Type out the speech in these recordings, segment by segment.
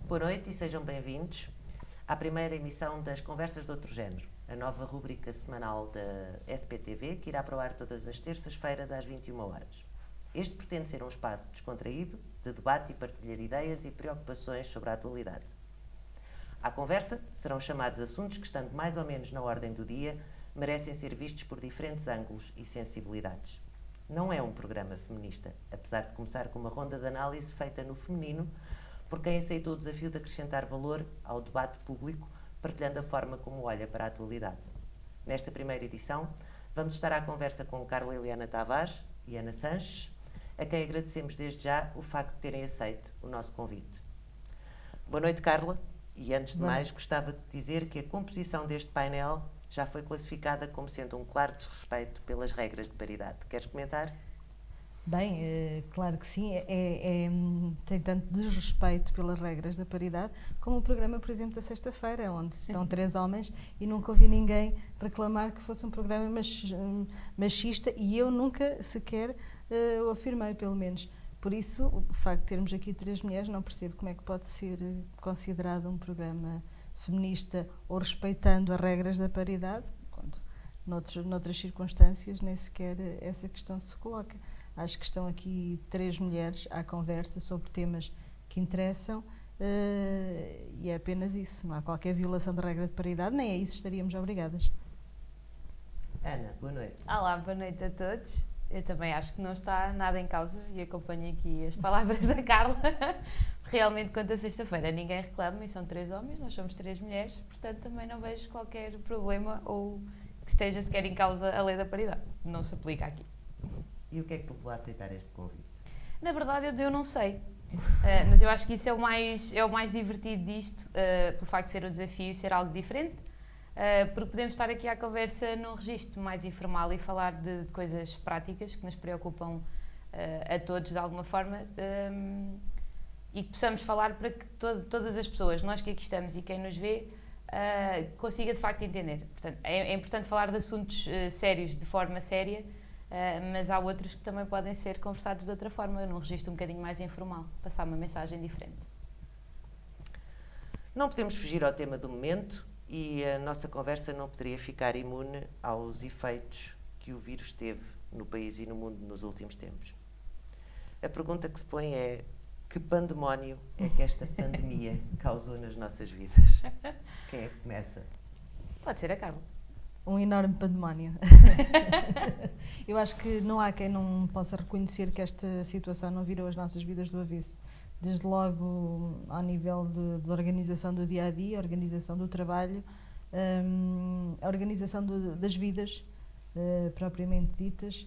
Boa noite e sejam bem-vindos à primeira emissão das Conversas de Outro Género, a nova rúbrica semanal da SPTV que irá para o ar todas as terças-feiras às 21 horas. Este pretende ser um espaço descontraído, de debate e partilhar ideias e preocupações sobre a atualidade. À conversa serão chamados assuntos que, estando mais ou menos na ordem do dia, merecem ser vistos por diferentes ângulos e sensibilidades. Não é um programa feminista, apesar de começar com uma ronda de análise feita no feminino por quem aceitou o desafio de acrescentar valor ao debate público, partilhando a forma como olha para a atualidade. Nesta primeira edição, vamos estar à conversa com Carla Eliana Tavares e Ana Sanches, a quem agradecemos desde já o facto de terem aceito o nosso convite. Boa noite, Carla, e antes de mais gostava de dizer que a composição deste painel já foi classificada como sendo um claro desrespeito pelas regras de paridade. Queres comentar? Bem, claro que sim, tem tanto desrespeito pelas regras da paridade como o programa, por exemplo, da sexta-feira, onde estão 3 homens e nunca ouvi ninguém reclamar que fosse um programa machista e eu nunca sequer o afirmei, pelo menos. Por isso, o facto de termos aqui 3 mulheres, não percebo como é que pode ser considerado um programa feminista ou respeitando as regras da paridade, quando noutras circunstâncias nem sequer essa questão se coloca. Acho que estão aqui 3 mulheres à conversa sobre temas que interessam e é apenas isso. Não há qualquer violação da regra de paridade, nem a isso estaríamos obrigadas. Ana, boa noite. Olá, boa noite a todos. Eu também acho que não está nada em causa e acompanho aqui as palavras da Carla. Realmente, quanto a sexta-feira, ninguém reclama e são 3 homens, nós somos 3 mulheres, portanto também não vejo qualquer problema ou que esteja sequer em causa a lei da paridade. Não se aplica aqui. E o que é que te levou a aceitar este convite? Na verdade, eu não sei. Mas eu acho que isso é o mais divertido disto, pelo facto de ser um desafio e ser algo diferente, porque podemos estar aqui à conversa num registro mais informal e falar de coisas práticas que nos preocupam a todos de alguma forma e que possamos falar para que todas as pessoas, nós que aqui estamos e quem nos vê, consiga de facto entender. Portanto, é importante falar de assuntos sérios de forma séria, mas há outros que também podem ser conversados de outra forma, num registro um bocadinho mais informal, passar uma mensagem diferente. Não podemos fugir ao tema do momento e a nossa conversa não poderia ficar imune aos efeitos que o vírus teve no país e no mundo nos últimos tempos. A pergunta que se põe é: que pandemónio é que esta pandemia causou nas nossas vidas? Quem é que começa? Pode ser a Carla. Um enorme pandemónio. Eu acho que não há quem não possa reconhecer que esta situação não virou as nossas vidas do avesso. Desde logo ao nível de organização do dia-a-dia, organização do trabalho, a organização das vidas propriamente ditas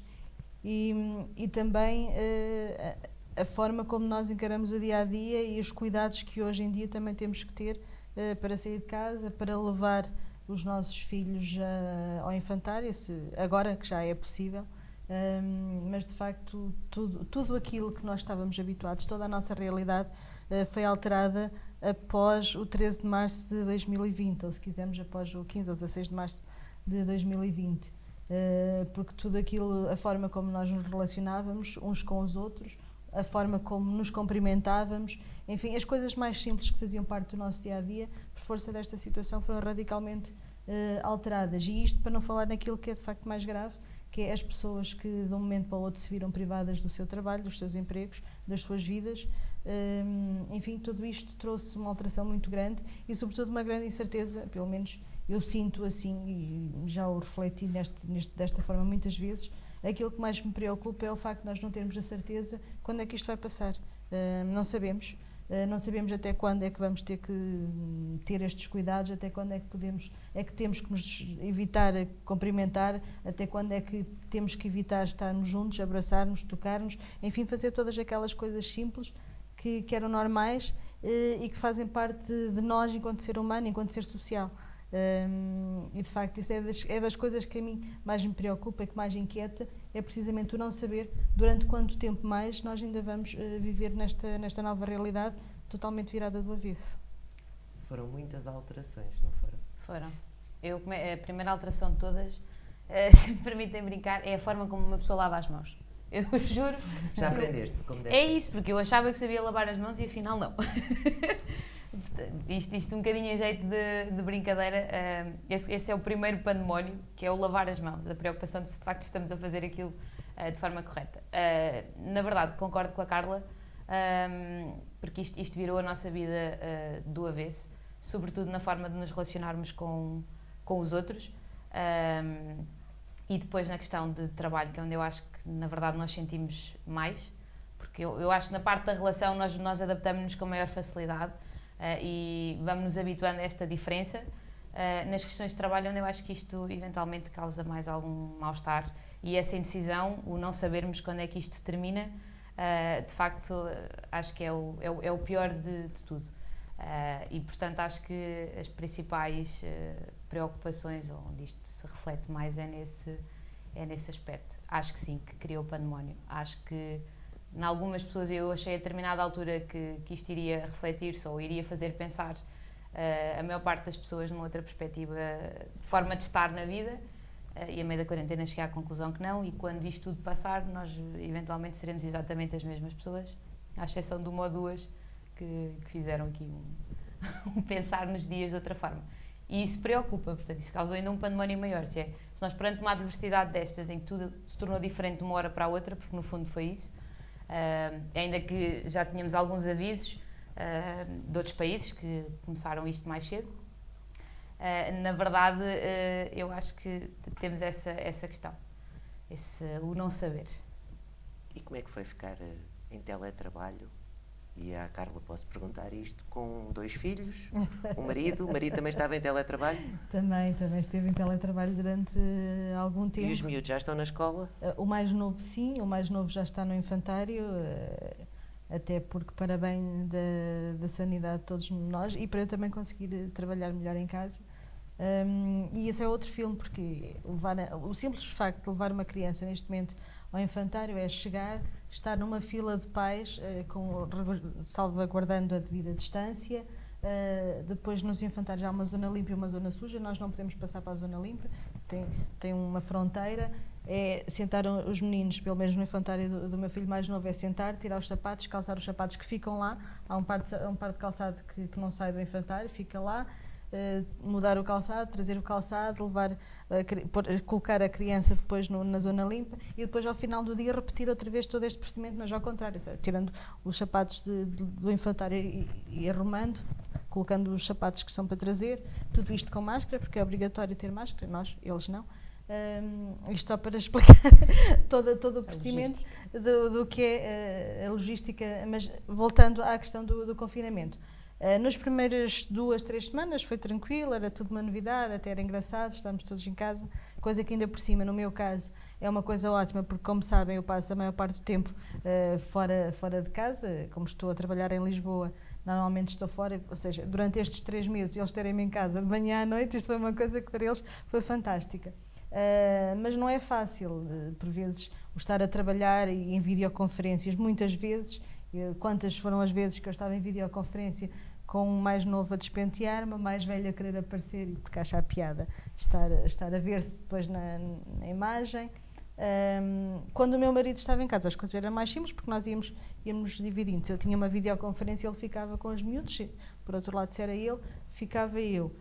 e também a forma como nós encaramos o dia-a-dia e os cuidados que hoje em dia também temos que ter para sair de casa, para levar os nossos filhos ao infantário, agora que já é possível, mas de facto tudo aquilo que nós estávamos habituados, toda a nossa realidade foi alterada após o 13 de março de 2020, ou se quisermos após o 15 ou 16 de março de 2020, porque tudo aquilo, a forma como nós nos relacionávamos uns com os outros, a forma como nos cumprimentávamos, enfim, as coisas mais simples que faziam parte do nosso dia-a-dia, por força desta situação, foram radicalmente alteradas. E isto para não falar naquilo que é de facto mais grave, que é as pessoas que de um momento para o outro se viram privadas do seu trabalho, dos seus empregos, das suas vidas. Enfim, tudo isto trouxe uma alteração muito grande e sobretudo uma grande incerteza, pelo menos eu sinto assim, e já o refleti desta forma muitas vezes. Aquilo que mais me preocupa é o facto de nós não termos a certeza quando é que isto vai passar. Não sabemos. Não sabemos até quando é que vamos ter que ter estes cuidados, até quando é que temos que nos evitar cumprimentar, até quando é que temos que evitar estarmos juntos, abraçar-nos, tocar-nos, enfim, fazer todas aquelas coisas simples que eram normais e que fazem parte de nós enquanto ser humano, enquanto ser social. E de facto isso é das coisas que a mim mais me preocupa e que mais inquieta, é precisamente o não saber durante quanto tempo mais nós ainda vamos viver nesta nova realidade totalmente virada do avesso. Foram muitas alterações, não foram? Foram. A primeira alteração de todas, se me permitem brincar, é a forma como uma pessoa lava as mãos. Eu juro. Já aprendeste como deve É ser. isso, porque eu achava que sabia lavar as mãos e afinal não. Isto um bocadinho em jeito de brincadeira, esse é o primeiro pandemónio, que é o lavar as mãos, a preocupação de se de facto estamos a fazer aquilo de forma correta. Na verdade, concordo com a Carla, porque isto virou a nossa vida do avesso, sobretudo na forma de nos relacionarmos com os outros, e depois na questão de trabalho, que é onde eu acho que na verdade nós sentimos mais, porque eu acho que na parte da relação nós adaptamos-nos com maior facilidade e vamos nos habituando a esta diferença. Nas questões de trabalho, onde eu acho que isto eventualmente causa mais algum mal-estar, e essa indecisão, o não sabermos quando é que isto termina, de facto acho que é o pior de tudo. E portanto acho que as principais preocupações, onde isto se reflete mais, é nesse aspecto. Acho que sim, que criou o pandemónio. Acho que em algumas pessoas eu achei a determinada altura que isto iria refletir-se ou iria fazer pensar a maior parte das pessoas numa outra perspectiva, forma de estar na vida, e a meio da quarentena cheguei à conclusão que não, e quando isto tudo passar nós eventualmente seremos exatamente as mesmas pessoas, à exceção de uma ou duas que fizeram aqui um pensar nos dias de outra forma. E isso preocupa, portanto, isso causou ainda um pandemónio maior. Se nós perante uma adversidade destas, em que tudo se tornou diferente de uma hora para a outra, porque no fundo foi isso, ainda que já tínhamos alguns avisos de outros países que começaram isto mais cedo, na verdade eu acho que temos essa questão, o não saber. E como é que foi ficar em teletrabalho? E à Carla posso perguntar isto, com 2 filhos, o marido também estava em teletrabalho? Também esteve em teletrabalho durante algum tempo. E os miúdos já estão na escola? O mais novo sim, o mais novo já está no infantário, até porque para bem da sanidade de todos nós e para eu também conseguir trabalhar melhor em casa. E esse é outro filme, porque o simples facto de levar uma criança neste momento ao infantário é chegar, estar numa fila de pais, salvaguardando a devida distância. Depois nos infantários há uma zona limpa e uma zona suja, nós não podemos passar para a zona limpa, tem uma fronteira. É sentar os meninos, pelo menos no infantário do meu filho mais novo, é sentar, tirar os sapatos, calçar os sapatos que ficam lá. Há um par de calçado que não sai do infantário, fica lá. Mudar o calçado, trazer o calçado, colocar a criança depois na zona limpa e depois ao final do dia repetir outra vez todo este procedimento, mas ao contrário, tirando os sapatos do infantário e arrumando, colocando os sapatos que são para trazer, tudo isto com máscara, porque é obrigatório ter máscara, eles não. Isto só para explicar todo o procedimento do que é a logística, mas voltando à questão do confinamento. Nas primeiras 2, 3 semanas foi tranquilo, era tudo uma novidade, até era engraçado, estávamos todos em casa, coisa que ainda por cima, no meu caso, é uma coisa ótima, porque como sabem eu passo a maior parte do tempo fora de casa, como estou a trabalhar em Lisboa, normalmente estou fora, ou seja, durante estes 3 meses eles terem-me em casa de manhã à noite, isto foi uma coisa que para eles foi fantástica. Mas não é fácil, por vezes, o estar a trabalhar e em videoconferências, muitas vezes. Quantas foram as vezes que eu estava em videoconferência com um mais novo a despentear-me, a mais velha a querer aparecer, porque acha a piada estar a ver-se depois na imagem. Quando o meu marido estava em casa as coisas eram mais simples, porque nós íamos dividindo. Se eu tinha uma videoconferência ele ficava com os miúdos, por outro lado se era ele, ficava eu.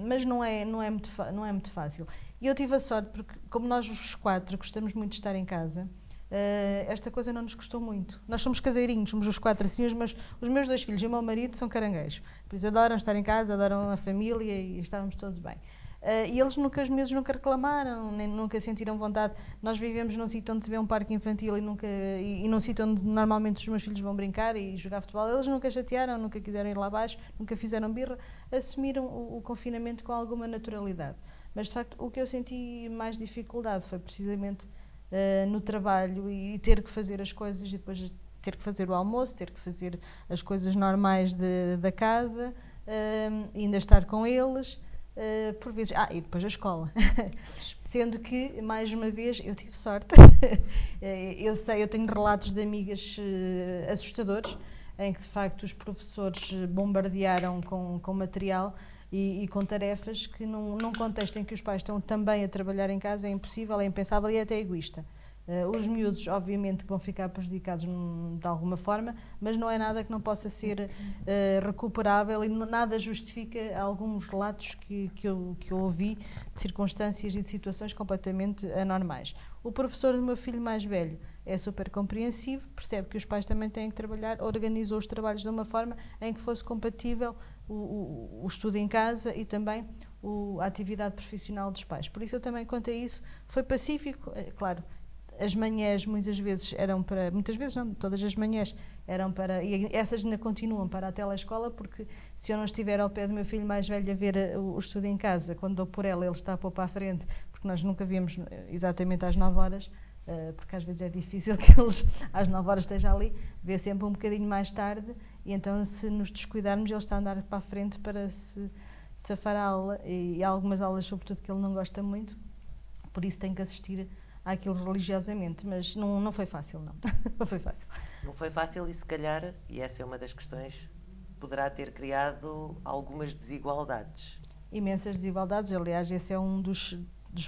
Mas não é muito fácil. E eu tive a sorte, porque como nós os 4 gostamos muito de estar em casa, esta coisa não nos custou muito. Nós somos caseirinhos, somos os 4 assim, mas os meus 2 filhos e o meu marido são caranguejos. Por isso adoram estar em casa, adoram a família e estávamos todos bem. E os miúdos nunca reclamaram, nem nunca sentiram vontade. Nós vivemos num sítio onde se vê um parque infantil e num sítio onde normalmente os meus filhos vão brincar e jogar futebol. Eles nunca chatearam, nunca quiseram ir lá abaixo, nunca fizeram birra, assumiram o confinamento com alguma naturalidade. Mas de facto o que eu senti mais dificuldade foi precisamente no trabalho e ter que fazer as coisas e depois ter que fazer o almoço, ter que fazer as coisas normais da casa, ainda estar com eles, por vezes, e depois a escola. Sendo que, mais uma vez, eu tive sorte. Eu tenho relatos de amigas assustadores, em que de facto os professores bombardearam com material e com tarefas que num contexto em que os pais estão também a trabalhar em casa é impossível, é impensável e é até egoísta. Os miúdos, obviamente, que vão ficar prejudicados de alguma forma, mas não é nada que não possa ser recuperável e nada justifica alguns relatos que eu ouvi de circunstâncias e de situações completamente anormais. O professor do meu filho mais velho é super compreensivo, percebe que os pais também têm que trabalhar, organizou os trabalhos de uma forma em que fosse compatível o estudo em casa e também a atividade profissional dos pais. Por isso eu também, quanto a isso, foi pacífico, claro. As manhãs muitas vezes muitas vezes não, todas as manhãs eram para, e essas ainda continuam para a telescola, porque se eu não estiver ao pé do meu filho mais velho a ver o estudo em casa, quando dou por ela ele está a pôr para a frente, porque nós nunca vemos exatamente às 9 horas, porque às vezes é difícil que eles às 9 horas esteja ali, vê sempre um bocadinho mais tarde, e então se nos descuidarmos ele está a andar para a frente para se safar a aula, e há algumas aulas sobretudo que ele não gosta muito, por isso tem que assistir àquilo religiosamente, mas não foi fácil, não. Não foi fácil. Não foi fácil e se calhar, e essa é uma das questões, poderá ter criado algumas desigualdades. Imensas desigualdades, aliás, esse é um dos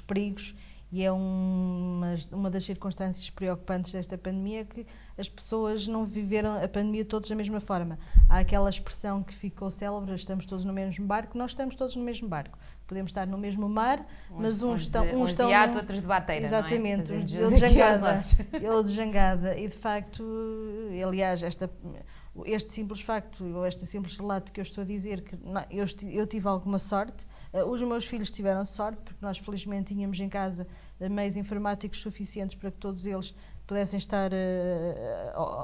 perigos e é uma das circunstâncias preocupantes desta pandemia, que as pessoas não viveram a pandemia todos da mesma forma. Há aquela expressão que ficou célebre, estamos todos no mesmo barco, nós estamos todos no mesmo barco. Podemos estar no mesmo mar, mas uns estão de ato, outros de bateira, exatamente, não é? eu de jangada, e de facto, aliás, este simples facto, ou este simples relato que eu estou a dizer, que eu tive alguma sorte, os meus filhos tiveram sorte, porque nós felizmente tínhamos em casa meios informáticos suficientes para que todos eles pudessem estar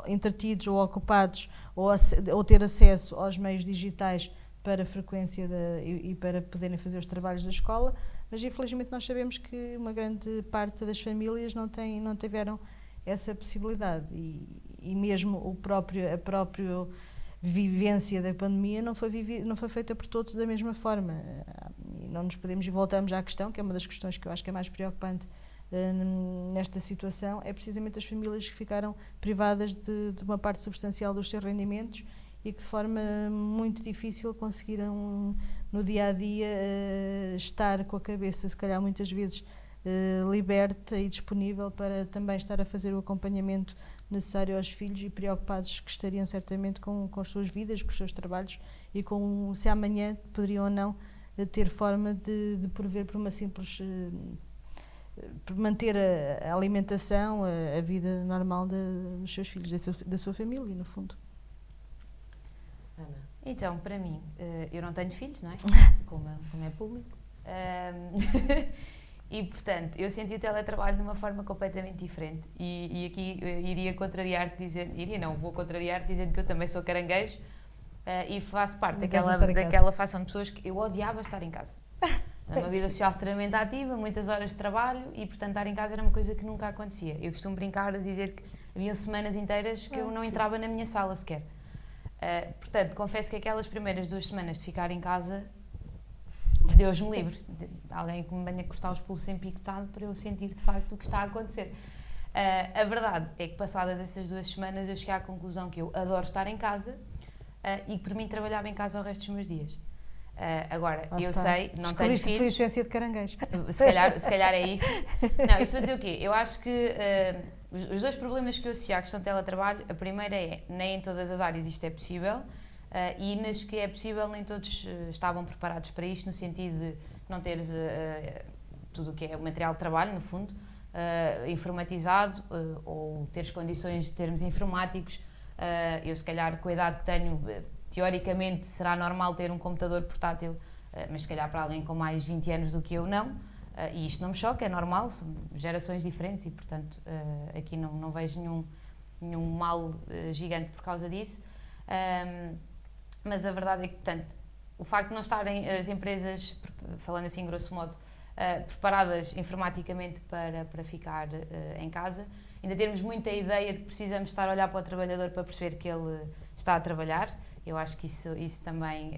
entretidos ou ocupados ou ter acesso aos meios digitais para a frequência e para poderem fazer os trabalhos da escola, mas infelizmente nós sabemos que uma grande parte das famílias não tiveram essa possibilidade e mesmo a própria vivência da pandemia não foi feita por todos da mesma forma. E não nos podemos, e voltamos à questão, que é uma das questões que eu acho que é mais preocupante nesta situação, é precisamente as famílias que ficaram privadas de uma parte substancial dos seus rendimentos e que de forma muito difícil conseguiram no dia-a-dia estar com a cabeça, se calhar muitas vezes liberta e disponível para também estar a fazer o acompanhamento necessário aos filhos e preocupados que estariam certamente com as suas vidas, com os seus trabalhos e com se amanhã poderiam ou não ter forma de prover por uma simples por manter a alimentação, a vida normal dos seus filhos, da sua família, no fundo. Ana. Então, para mim, eu não tenho filhos, não é? Como é público. E, portanto, eu senti o teletrabalho de uma forma completamente diferente. E aqui iria contrariar-te dizendo... vou contrariar-te dizendo que eu também sou caranguejo e faço parte daquela facção de pessoas que eu odiava estar em casa. Uma vida social extremamente ativa, muitas horas de trabalho e, portanto, estar em casa era uma coisa que nunca acontecia. Eu costumo brincar a dizer que havia semanas inteiras que eu não entrava na minha sala sequer. Portanto, confesso que aquelas primeiras 2 semanas de ficar em casa, Deus me livre, alguém que me venha cortar os pulsos empicotado para eu sentir de facto o que está a acontecer. A verdade é que passadas essas 2 semanas eu cheguei à conclusão que eu adoro estar em casa e que por mim trabalhava em casa o resto dos meus dias. Agora, eu sei, não tenho filhos... a tua essência de caranguejo. Se calhar é isso. Não, isto para dizer o quê? Eu acho que os 2 problemas que eu associo à questão do teletrabalho, a primeira é, nem em todas as áreas isto é possível, e nas que é possível nem todos estavam preparados para isto, no sentido de não teres tudo o que é o material de trabalho, no fundo, informatizado, ou teres condições de termos informáticos. Eu, se calhar, com a idade que tenho, teoricamente será normal ter um computador portátil, mas se calhar para alguém com mais 20 anos do que eu, não. E isto não me choca, é normal, são gerações diferentes e, portanto, aqui não vejo nenhum mal gigante por causa disso. Mas a verdade é que, portanto, o facto de não estarem as empresas, falando assim grosso modo, preparadas informaticamente para ficar em casa, ainda termos muita ideia de que precisamos estar a olhar para o trabalhador para perceber que ele está a trabalhar. Eu acho que isso também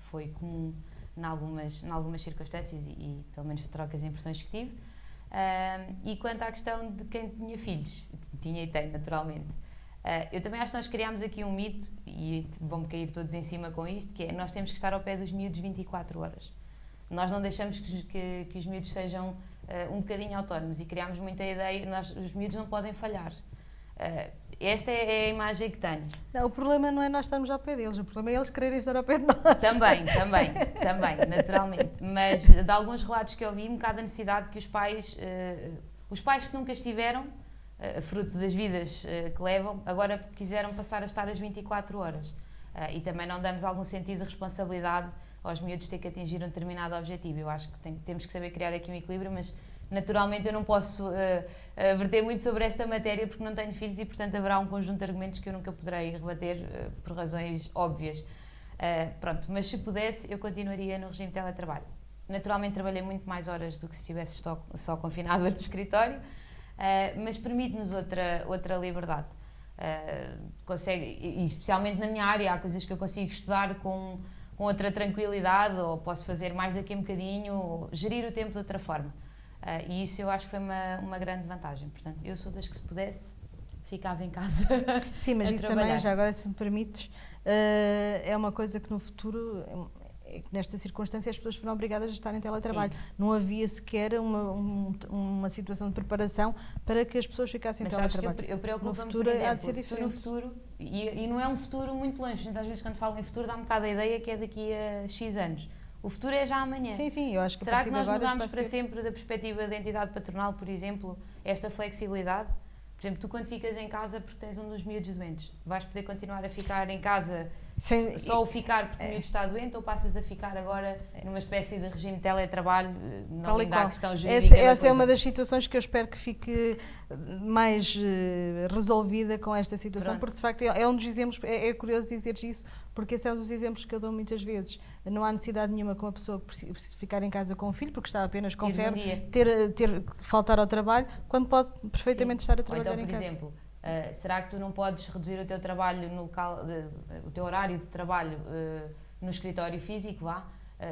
foi comum em algumas circunstâncias e pelo menos trocas de impressões que tive. E quanto à questão de quem tinha filhos, tinha e tem naturalmente, eu também acho que nós criámos aqui um mito, e vão-me cair todos em cima com isto, que é nós temos que estar ao pé dos miúdos 24 horas. Nós não deixamos que os miúdos sejam um bocadinho autónomos, e criámos muita ideia, os miúdos não podem falhar. Esta é a imagem que tenho. Não, o problema não é nós estarmos ao pé deles, o problema é eles quererem estar ao pé de nós. Também, naturalmente. Mas de alguns relatos que eu vi, um bocado a necessidade que os pais que nunca estiveram, fruto das vidas que levam, agora quiseram passar a estar as 24 horas. E também não damos algum sentido de responsabilidade aos miúdos ter que atingir um determinado objetivo. Eu acho que temos que saber criar aqui um equilíbrio, mas naturalmente eu não posso verter muito sobre esta matéria porque não tenho filhos e, portanto, haverá um conjunto de argumentos que eu nunca poderei rebater por razões óbvias. Pronto, mas se pudesse, eu continuaria no regime de teletrabalho. Naturalmente trabalhei muito mais horas do que se estivesse só confinada no escritório, mas permite-nos outra liberdade. Consegue, e especialmente na minha área, há coisas que eu consigo estudar com outra tranquilidade, ou posso fazer mais daqui a um bocadinho, ou gerir o tempo de outra forma. E isso eu acho que foi uma grande vantagem. Portanto, eu sou das que, se pudesse, ficava em casa. Sim, mas isso trabalhar. também, já agora, se me permites, é uma coisa que no futuro, nesta circunstância, as pessoas foram obrigadas a estar em teletrabalho. Sim. Não havia sequer uma situação de preparação para que as pessoas ficassem em teletrabalho. Eu preocupo-me, por exemplo, se no futuro, e não é um futuro muito longe, às vezes quando falo em futuro dá um bocado a ideia que é daqui a X anos. O futuro é já amanhã. Sim, eu acho que será que nós mudamos para sempre da perspectiva da entidade patronal, por exemplo, esta flexibilidade? Por exemplo, tu quando ficas em casa porque tens um dos miúdos doentes, vais poder continuar a ficar em casa só o ficar porque o miúdo está doente, ou passas a ficar agora numa espécie de regime de teletrabalho, não ainda há questão jurídica? Essa é uma das situações que eu espero que fique mais resolvida com esta situação. Pronto. Porque de facto é um dos exemplos, é curioso dizeres isso, porque esse é um dos exemplos que eu dou muitas vezes. Não há necessidade nenhuma com uma pessoa que precisa ficar em casa com o filho, porque está apenas com febre, ter faltar ao trabalho, quando pode perfeitamente estar a trabalhar então, em casa. Por exemplo, será que tu não podes reduzir o teu trabalho no local, o teu horário de trabalho no escritório físico,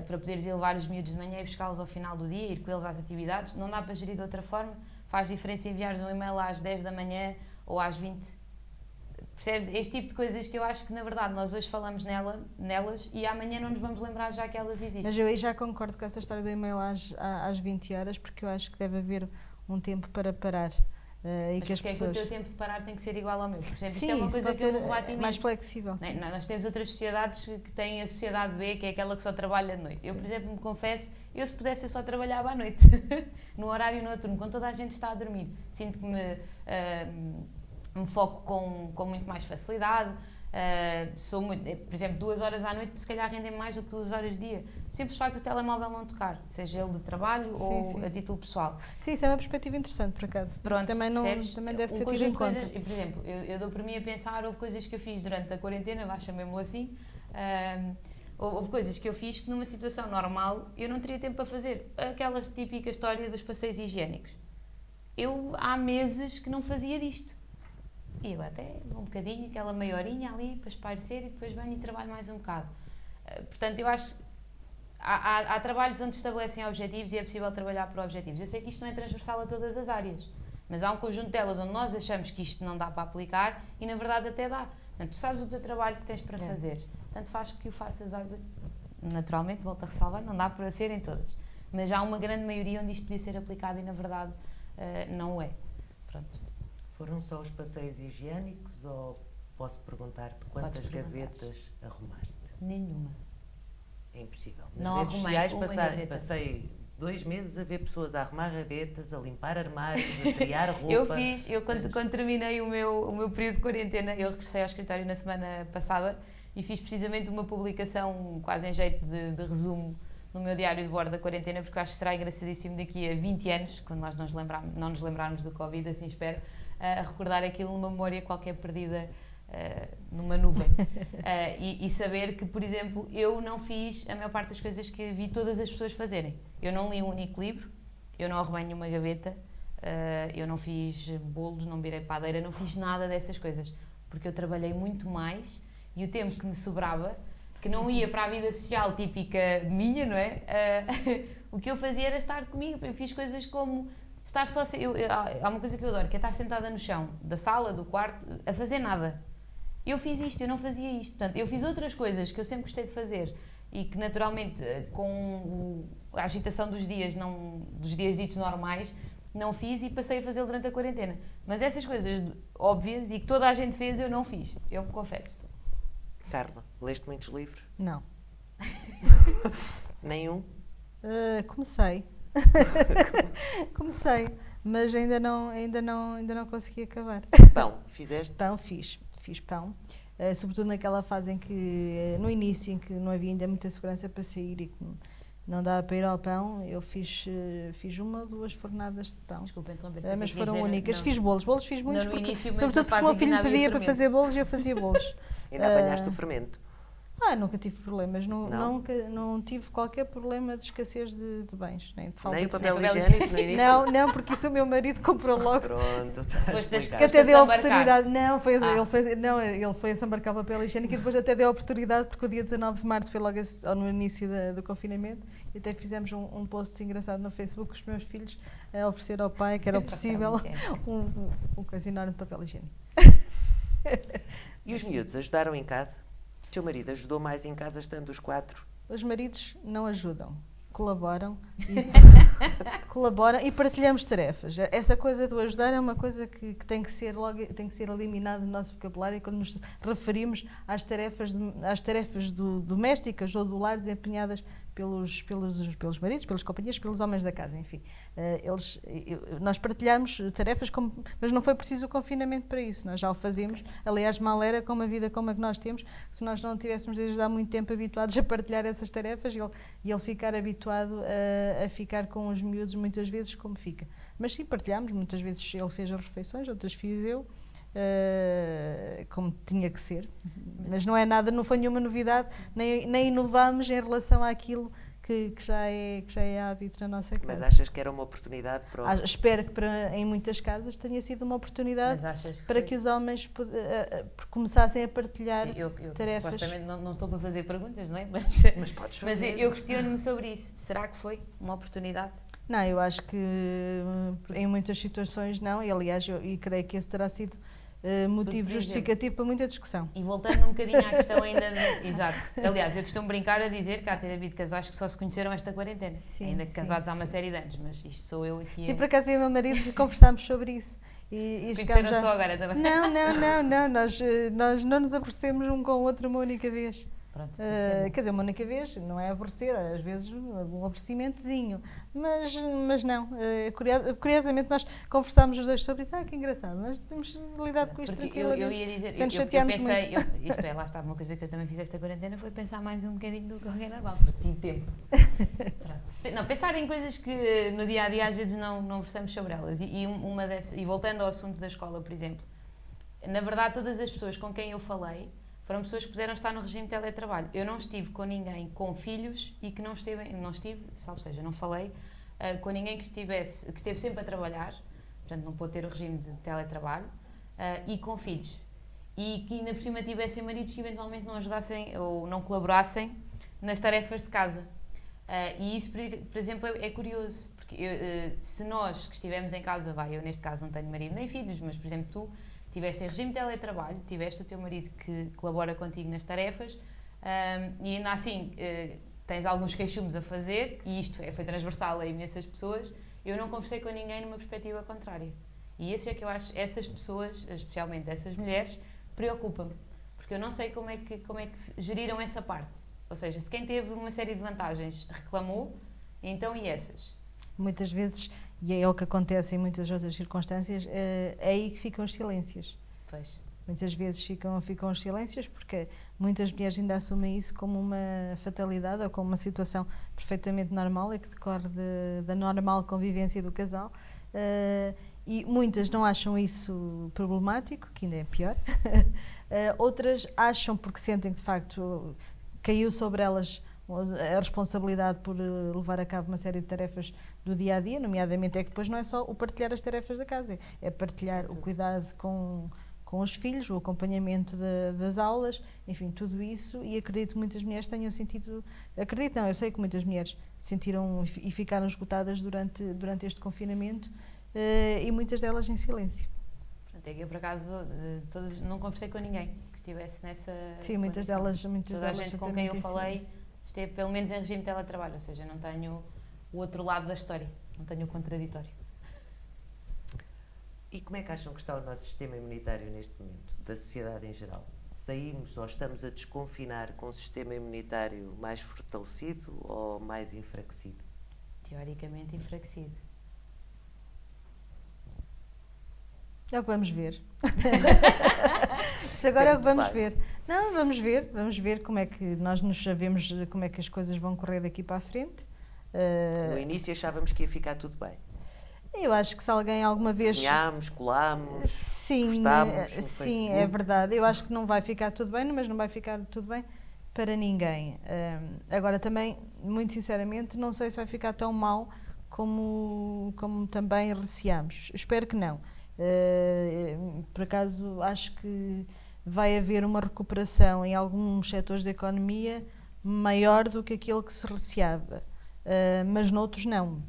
para poderes ir levar os miúdos de manhã e buscá-los ao final do dia, ir com eles às atividades? Não dá para gerir de outra forma? Faz diferença enviares um e-mail às 10 da manhã ou às 20? Percebes? Este tipo de coisas que eu acho que, na verdade, nós hoje falamos nelas e amanhã não nos vamos lembrar já que elas existem. Mas eu aí já concordo com essa história do e-mail às 20 horas, porque eu acho que deve haver um tempo para parar. Mas porque é que o teu tempo de parar tem que ser igual ao meu? Por exemplo, isto é uma coisa que eu me rebate imenso. Mais flexível. Nós temos outras sociedades que têm a sociedade B, que é aquela que só trabalha de noite. Eu, por exemplo, me confesso, se pudesse eu só trabalhava à noite, no horário noturno, quando toda a gente está a dormir. Sinto que me foco com muito mais facilidade. Sou muito, por exemplo, 2 horas à noite se calhar rendem mais do que 2 horas de dia. Simples facto do telemóvel não tocar, seja ele de trabalho ou a título pessoal. Sim, isso é uma perspectiva interessante, por acaso. Pronto, também deve ser tido em conta. Coisas, por exemplo, eu dou por mim a pensar, houve coisas que eu fiz durante a quarentena, chamemos-lo assim, houve coisas que eu fiz que numa situação normal eu não teria tempo para fazer. Aquela típica história dos passeios higiênicos. Eu há meses que não fazia disto. E eu até vou um bocadinho, aquela meia horinha ali para espairecer e depois venho e trabalho mais um bocado. Portanto, eu acho que há trabalhos onde estabelecem objetivos e é possível trabalhar por objetivos. Eu sei que isto não é transversal a todas as áreas, mas há um conjunto delas onde nós achamos que isto não dá para aplicar e na verdade até dá. Portanto, tu sabes o teu trabalho que tens para fazer, tanto faz que o faças naturalmente, volto a ressalvar, não dá para ser em todas. Mas há uma grande maioria onde isto podia ser aplicado e na verdade não o é. Pronto. Foram só os passeios higiênicos ou posso perguntar-te quantas gavetas arrumaste? Nenhuma. É impossível. Nas redes sociais passei 2 meses a ver pessoas a arrumar gavetas, a limpar armários, a criar roupa. Quando terminei o meu período de quarentena, eu regressei ao escritório na semana passada e fiz precisamente uma publicação quase em jeito de resumo no meu diário de bordo da quarentena, porque eu acho que será engraçadíssimo daqui a 20 anos, quando nós não nos lembrarmos do Covid, assim espero, a recordar aquilo numa memória qualquer perdida numa nuvem. E saber que, por exemplo, eu não fiz a maior parte das coisas que vi todas as pessoas fazerem. Eu não li um único livro, eu não arrumei nenhuma gaveta, eu não fiz bolos, não virei padeira, não fiz nada dessas coisas, porque eu trabalhei muito mais e o tempo que me sobrava, que não ia para a vida social típica minha, não é? O que eu fazia era estar comigo. Eu fiz coisas como estar só... há uma coisa que eu adoro, que é estar sentada no chão da sala, do quarto, a fazer nada. Eu fiz isto, eu não fazia isto. Portanto, eu fiz outras coisas que eu sempre gostei de fazer e que naturalmente com a agitação dos dias, dos dias ditos normais, não fiz e passei a fazê-lo durante a quarentena. Mas essas coisas óbvias e que toda a gente fez, eu não fiz. Eu confesso. Carla, leste muitos livros? Não. Nenhum? Comecei. Comecei, mas ainda não consegui acabar. Pão, fizeste? Pão, fiz pão. Sobretudo naquela fase em que, no início, em que não havia ainda muita segurança para sair e que não dava para ir ao pão, eu fiz 1 ou 2 fornadas de pão. Desculpa interromper. Mas foram únicas. Fiz bolos fiz muitos, no início, mas sobretudo porque o meu filho me pedia para fazer bolos e eu fazia bolos. Ainda apanhaste o fermento? Nunca tive problemas, não tive qualquer problema de escassez de bens, nem de falta Nem o de papel higiênico no início? Não, porque isso o meu marido comprou logo. Pronto, Que até deu a oportunidade. Ele foi a sambarcar o papel higiênico e depois até deu a oportunidade, porque o dia 19 de março foi logo no início do confinamento, e até fizemos um post engraçado no Facebook com os meus filhos a oferecer ao pai que era possível um coisa enorme de papel higiênico. E os miúdos ajudaram em casa? O teu marido ajudou mais em casa estando os 4? Os maridos não ajudam, colaboram e partilhamos tarefas. Essa coisa do ajudar é uma coisa que tem que ser eliminada do nosso vocabulário quando nos referimos às tarefas domésticas ou do lar desempenhadas pelos maridos, pelos companheiros, pelos homens da casa, enfim. Nós partilhamos tarefas, mas não foi preciso o confinamento para isso, nós já o fazíamos. Aliás, mal era com uma vida como a que nós temos, se nós não tivéssemos desde há muito tempo habituados a partilhar essas tarefas e ele ficar habituado a ficar com os miúdos muitas vezes como fica. Mas sim, partilhámos, muitas vezes ele fez as refeições, outras fiz eu, como tinha que ser, mas não foi nenhuma novidade, nem inovámos em relação àquilo que já é hábito na nossa casa. Mas achas que era uma oportunidade para Espero que em muitas casas tenha sido uma oportunidade para que os homens começassem a partilhar tarefas. Supostamente não estou para fazer perguntas, não é? Mas podes fazer. Mas eu questiono-me sobre isso. Será que foi uma oportunidade? Não, eu acho que em muitas situações não, e aliás eu creio que esse terá sido motivo justificativo para muita discussão. E voltando um bocadinho à questão ainda Exato. Aliás, eu costumo brincar a dizer que há ter havido casais que só se conheceram esta quarentena. Sim, ainda que casados há uma série de anos, mas isto sou eu aqui. Sim, por acaso eu e o meu marido conversámos sobre isso. E conheceram só agora também? Não, nós não nos aborrecemos um com o outro uma única vez. Pronto, quer dizer, uma única vez, não é aborrecer, às vezes um aborrecimentozinho, mas não. Curiosamente nós conversámos os dois sobre isso. Que engraçado, nós temos lidado com isto tranquilamente. Eu ia dizer, sem nos eu chatearmos pensei, muito. isto é, lá está, uma coisa que eu também fiz esta quarentena foi pensar mais um bocadinho do que alguém normal, porque tive tempo. Não, pensar em coisas que no dia a dia às vezes não conversamos sobre elas. E voltando ao assunto da escola, por exemplo, na verdade todas as pessoas com quem eu falei foram pessoas que puderam estar no regime de teletrabalho. Eu não estive com ninguém com filhos e que não estive, salvo seja, não falei com ninguém que esteve sempre a trabalhar, portanto não pôde ter o regime de teletrabalho, e com filhos. E que ainda por cima tivessem maridos que eventualmente não ajudassem ou não colaborassem nas tarefas de casa. E isso, por exemplo, é curioso, porque se nós que estivemos em casa, eu neste caso não tenho marido nem filhos, mas por exemplo tu, tiveste em regime de teletrabalho, tiveste o teu marido que colabora contigo nas tarefas e ainda assim tens alguns queixumes a fazer, e isto foi transversal a imensas pessoas. Eu não conversei com ninguém numa perspectiva contrária. E esse é que eu acho, essas pessoas, especialmente essas mulheres, preocupam-me. Porque eu não sei como é que geriram essa parte. Ou seja, se quem teve uma série de vantagens reclamou, então e essas? Muitas vezes, e é o que acontece em muitas outras circunstâncias, é aí que ficam os silêncios. Pois. Muitas vezes ficam os silêncios porque muitas mulheres ainda assumem isso como uma fatalidade ou como uma situação perfeitamente normal e que decorre da normal convivência do casal. E muitas não acham isso problemático, que ainda é pior. Outras acham porque sentem que de facto caiu sobre elas a responsabilidade por levar a cabo uma série de tarefas do dia a dia, nomeadamente é que depois não é só o partilhar as tarefas da casa, é partilhar o cuidado com os filhos, o acompanhamento das aulas, enfim, tudo isso. E acredito que muitas mulheres tenham sentido, eu sei que muitas mulheres sentiram e ficaram esgotadas durante este confinamento, e muitas delas em silêncio. Portanto, eu por acaso não conversei com ninguém que estivesse nessa Sim, muitas delas toda a gente com quem eu falei esteve pelo menos em regime de teletrabalho, ou seja, não tenho o outro lado da história, não tenho o contraditório. E como é que acham que está o nosso sistema imunitário neste momento, da sociedade em geral? Saímos ou estamos a desconfinar com um sistema imunitário mais fortalecido ou mais enfraquecido? Teoricamente enfraquecido. É o que vamos ver. Isso agora é o que vamos ver. Não, vamos ver como é que nós nos sabemos, como é que as coisas vão correr daqui para a frente. No início achávamos que ia ficar tudo bem. Eu acho que se alguém alguma vez... Sonhámos, colámos, sim, gostámos no sim, Facebook. é verdade. Eu acho que não vai ficar tudo bem, mas não vai ficar tudo bem para ninguém. Agora também, muito sinceramente, não sei se vai ficar tão mal como também receamos. Espero que não. Por acaso, acho que vai haver uma recuperação em alguns setores da economia maior do que aquilo que se receava. Mas noutros não.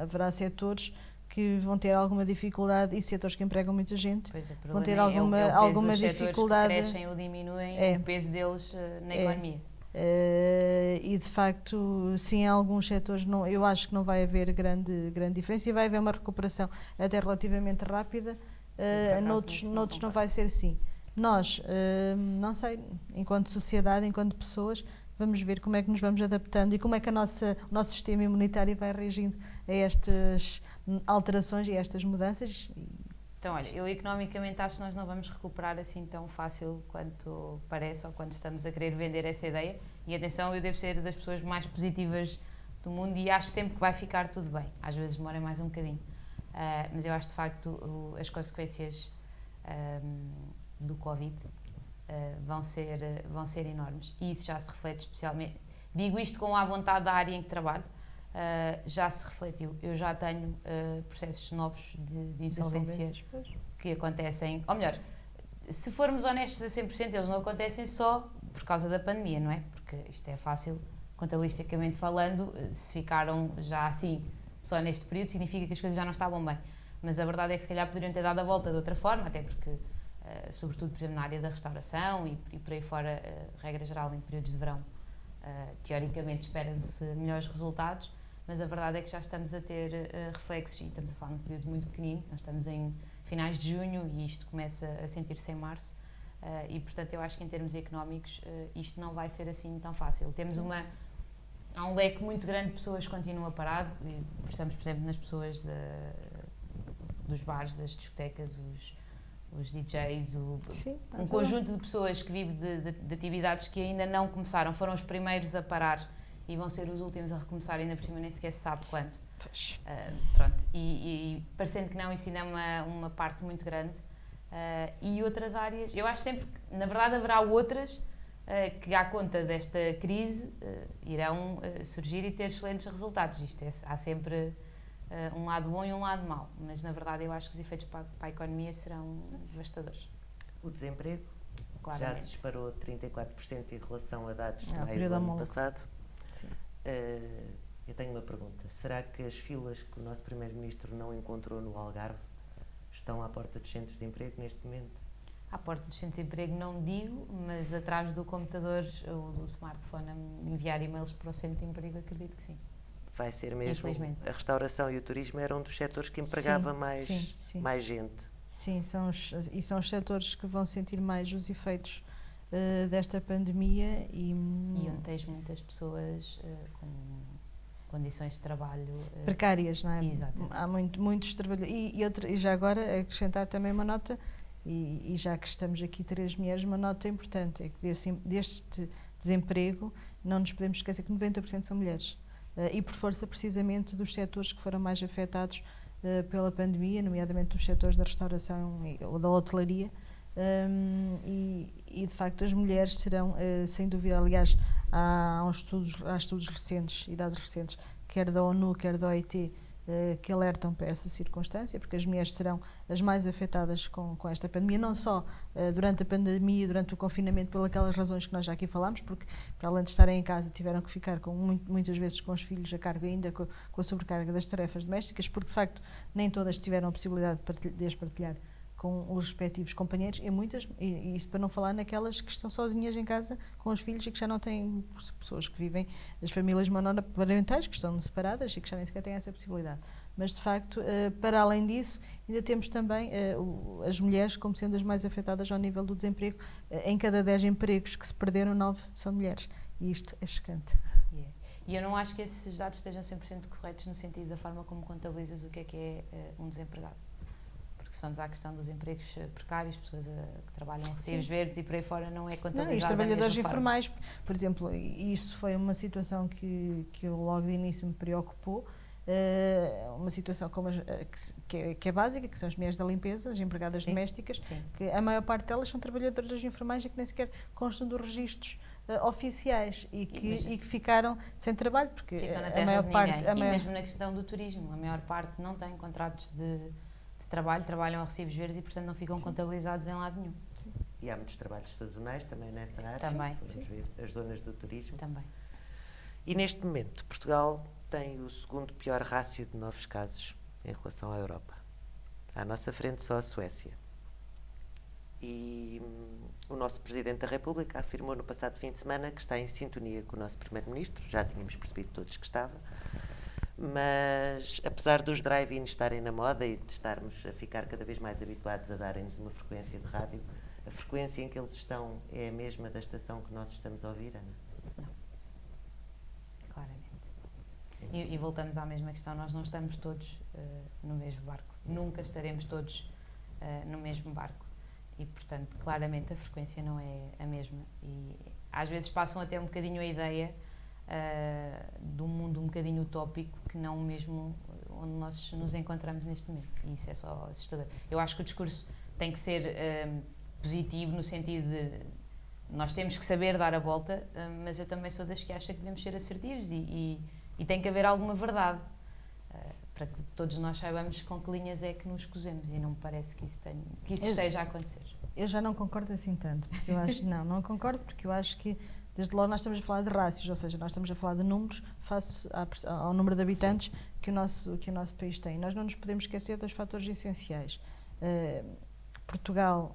Haverá setores que vão ter alguma dificuldade e setores que empregam muita gente vão ter alguma dificuldade. Que crescem ou diminuem o peso deles na economia. E de facto, sim, em alguns setores eu acho que não vai haver grande diferença e vai haver uma recuperação até relativamente rápida. Noutros não vai ser assim. Nós, não sei, enquanto sociedade, enquanto pessoas, vamos ver como é que nos vamos adaptando e como é que o nosso sistema imunitário vai reagindo a estas alterações e a estas mudanças. Então, olha, eu economicamente acho que nós não vamos recuperar assim tão fácil quanto parece ou quanto estamos a querer vender essa ideia. E atenção, eu devo ser das pessoas mais positivas do mundo e acho sempre que vai ficar tudo bem. Às vezes demora mais um bocadinho. Mas eu acho de facto as consequências do Covid vão ser enormes e isso já se reflete especialmente. Digo isto com a vontade da área em que trabalho. Já se refletiu. Eu já tenho processos novos de insolvência que acontecem, ou melhor, se formos honestos a 100%, eles não acontecem só por causa da pandemia, não é? Porque isto é fácil, contabilisticamente falando, se ficaram já assim só neste período, significa que as coisas já não estavam bem. Mas a verdade é que se calhar poderiam ter dado a volta de outra forma, até porque, sobretudo, por exemplo, na área da restauração e por aí fora, regra geral, em períodos de verão, teoricamente esperam-se melhores resultados. Mas a verdade é que já estamos a ter reflexos e estamos a falar num período muito pequenino. Nós estamos em finais de junho e isto começa a sentir-se em março e, portanto, eu acho que em termos económicos isto não vai ser assim tão fácil. Há um leque muito grande de pessoas que continua parado e pensamos, por exemplo, nas pessoas dos bares, das discotecas, os DJs, um conjunto de pessoas que vive de atividades que ainda não começaram, foram os primeiros a parar e vão ser os últimos a recomeçar, ainda por cima nem sequer se sabe quando. Pronto. E parecendo que não, isso ainda é uma parte muito grande. E outras áreas, eu acho sempre que, na verdade, haverá outras que, à conta desta crise, irão surgir e ter excelentes resultados. Há sempre um lado bom e um lado mau, mas, na verdade, eu acho que os efeitos para a economia serão devastadores. O desemprego Claramente. já disparou 34% em relação a dados de maio do ano passado. Eu tenho uma pergunta. Será que as filas que o nosso Primeiro-Ministro não encontrou no Algarve estão à porta dos centros de emprego neste momento? À porta dos centros de emprego não digo, mas atrás do computador ou do smartphone a me enviar e-mails para o centro de emprego, acredito que sim. Vai ser mesmo? A restauração e o turismo eram um dos setores que empregava mais gente. Sim, são os setores que vão sentir mais os efeitos desta pandemia e onde tens muitas pessoas com condições de trabalho precárias, não é? Exatamente. Há muitos trabalhadores e já agora acrescentar também uma nota e já que estamos aqui 3 mulheres, uma nota importante é que deste desemprego não nos podemos esquecer que 90% são mulheres e por força precisamente dos setores que foram mais afetados pela pandemia, nomeadamente os setores da restauração ou da hotelaria. E de facto as mulheres serão, sem dúvida, aliás, há estudos recentes e dados recentes, quer da ONU, quer da OIT, que alertam para essa circunstância, porque as mulheres serão as mais afetadas com esta pandemia, não só durante a pandemia, durante o confinamento, pelas razões que nós já aqui falámos, porque para além de estarem em casa tiveram que ficar muitas vezes com os filhos a cargo ainda com a sobrecarga das tarefas domésticas, porque de facto nem todas tiveram a possibilidade de as partilhar com os respectivos companheiros, e isso para não falar naquelas que estão sozinhas em casa com os filhos e que já não têm, pessoas que vivem, as famílias monoparentais que estão separadas e que já nem sequer têm essa possibilidade. Mas, de facto, para além disso, ainda temos também as mulheres como sendo as mais afetadas ao nível do desemprego. Em cada 10 empregos que se perderam, 9 são mulheres. E isto é chocante. E eu não acho que esses dados estejam 100% corretos no sentido da forma como contabilizas o que é um desempregado. Porque se vamos à questão dos empregos precários, pessoas que trabalham em recibos verdes e por aí fora, não é contabilizado. Não, e os trabalhadores informais, por exemplo, isso foi uma situação que eu logo de início me preocupou. Uma situação como que é básica, que são as mulheres da limpeza, as empregadas domésticas, que a maior parte delas são trabalhadoras informais e que nem sequer constam dos registros oficiais e que ficaram sem trabalho, porque a maior parte... E mesmo na questão do turismo, a maior parte não tem contratos de trabalho, trabalham a recibos verdes e, portanto, não ficam contabilizados em lado nenhum. Sim. E há muitos trabalhos sazonais também nessa área. Também. Vamos ver as zonas do turismo. Também. E neste momento, Portugal tem o segundo pior rácio de novos casos em relação à Europa. À nossa frente só a Suécia. E o nosso Presidente da República afirmou no passado fim de semana que está em sintonia com o nosso Primeiro-Ministro, já tínhamos percebido todos que estava, mas apesar dos drive-ins estarem na moda e de estarmos a ficar cada vez mais habituados a darem-nos uma frequência de rádio, a frequência em que eles estão é a mesma da estação que nós estamos a ouvir, Ana? Não. Claramente. E voltamos à mesma questão, nós não estamos todos no mesmo barco, nunca estaremos todos no mesmo barco. E, portanto, claramente a frequência não é a mesma. E às vezes passam até um bocadinho a ideia de um mundo um bocadinho utópico que não mesmo onde nós nos encontramos neste momento. E isso é só assustador. Eu acho que o discurso tem que ser positivo no sentido de nós temos que saber dar a volta, mas eu também sou das que acha que devemos ser assertivos e tem que haver alguma verdade. Para que todos nós saibamos com que linhas é que nos cozemos e não me parece que isso esteja a acontecer. Eu já não concordo assim tanto, porque eu acho, não concordo, porque eu acho que desde logo nós estamos a falar de rácios, ou seja, nós estamos a falar de números face ao número de habitantes que o nosso país tem. Nós não nos podemos esquecer dos fatores essenciais. Portugal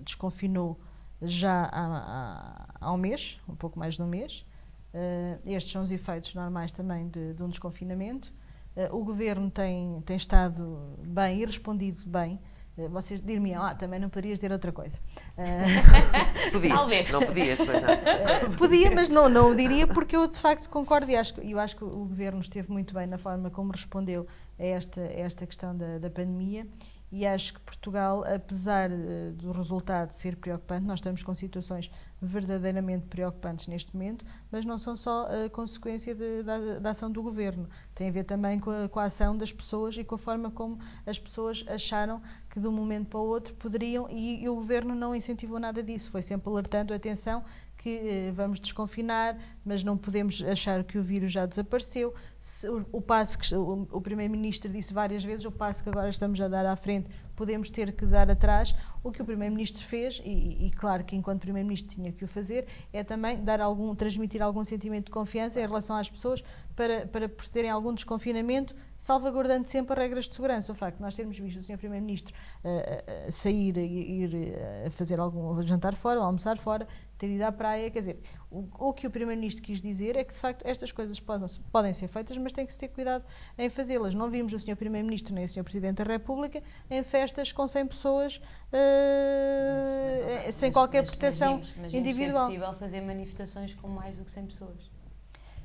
desconfinou já há um mês, um pouco mais de um mês. Estes são os efeitos normais também de um desconfinamento. O Governo tem estado bem e respondido bem. Vocês dir-me-ão, também não poderias dizer outra coisa. Podias, talvez. Não podias, pois não. Podia, mas não o diria porque eu de facto concordo e eu acho que o Governo esteve muito bem na forma como respondeu a esta questão da pandemia. E acho que Portugal, apesar do resultado ser preocupante, nós estamos com situações verdadeiramente preocupantes neste momento, mas não são só a consequência da ação do Governo. Tem a ver também com a ação das pessoas e com a forma como as pessoas acharam que de um momento para o outro poderiam, e o Governo não incentivou nada disso, foi sempre alertando a atenção que vamos desconfinar, mas não podemos achar que o vírus já desapareceu. O passo que o Primeiro-Ministro disse várias vezes, o passo que agora estamos a dar à frente, podemos ter que dar atrás. O que o Primeiro-Ministro fez, e claro que enquanto Primeiro-Ministro tinha que o fazer, é também transmitir algum sentimento de confiança em relação às pessoas para procederem a algum desconfinamento, salvaguardando sempre as regras de segurança. O facto de nós termos visto o Sr. Primeiro-Ministro sair e ir a fazer algum jantar fora, ou almoçar fora, ter ido à praia, quer dizer, o que o Primeiro-Ministro quis dizer é que de facto estas coisas podem ser feitas, mas tem que se ter cuidado em fazê-las. Não vimos o Sr. Primeiro-Ministro nem o Sr. Presidente da República em festas com 100 pessoas sem qualquer proteção individual. Mas é possível fazer manifestações com mais do que 100 pessoas.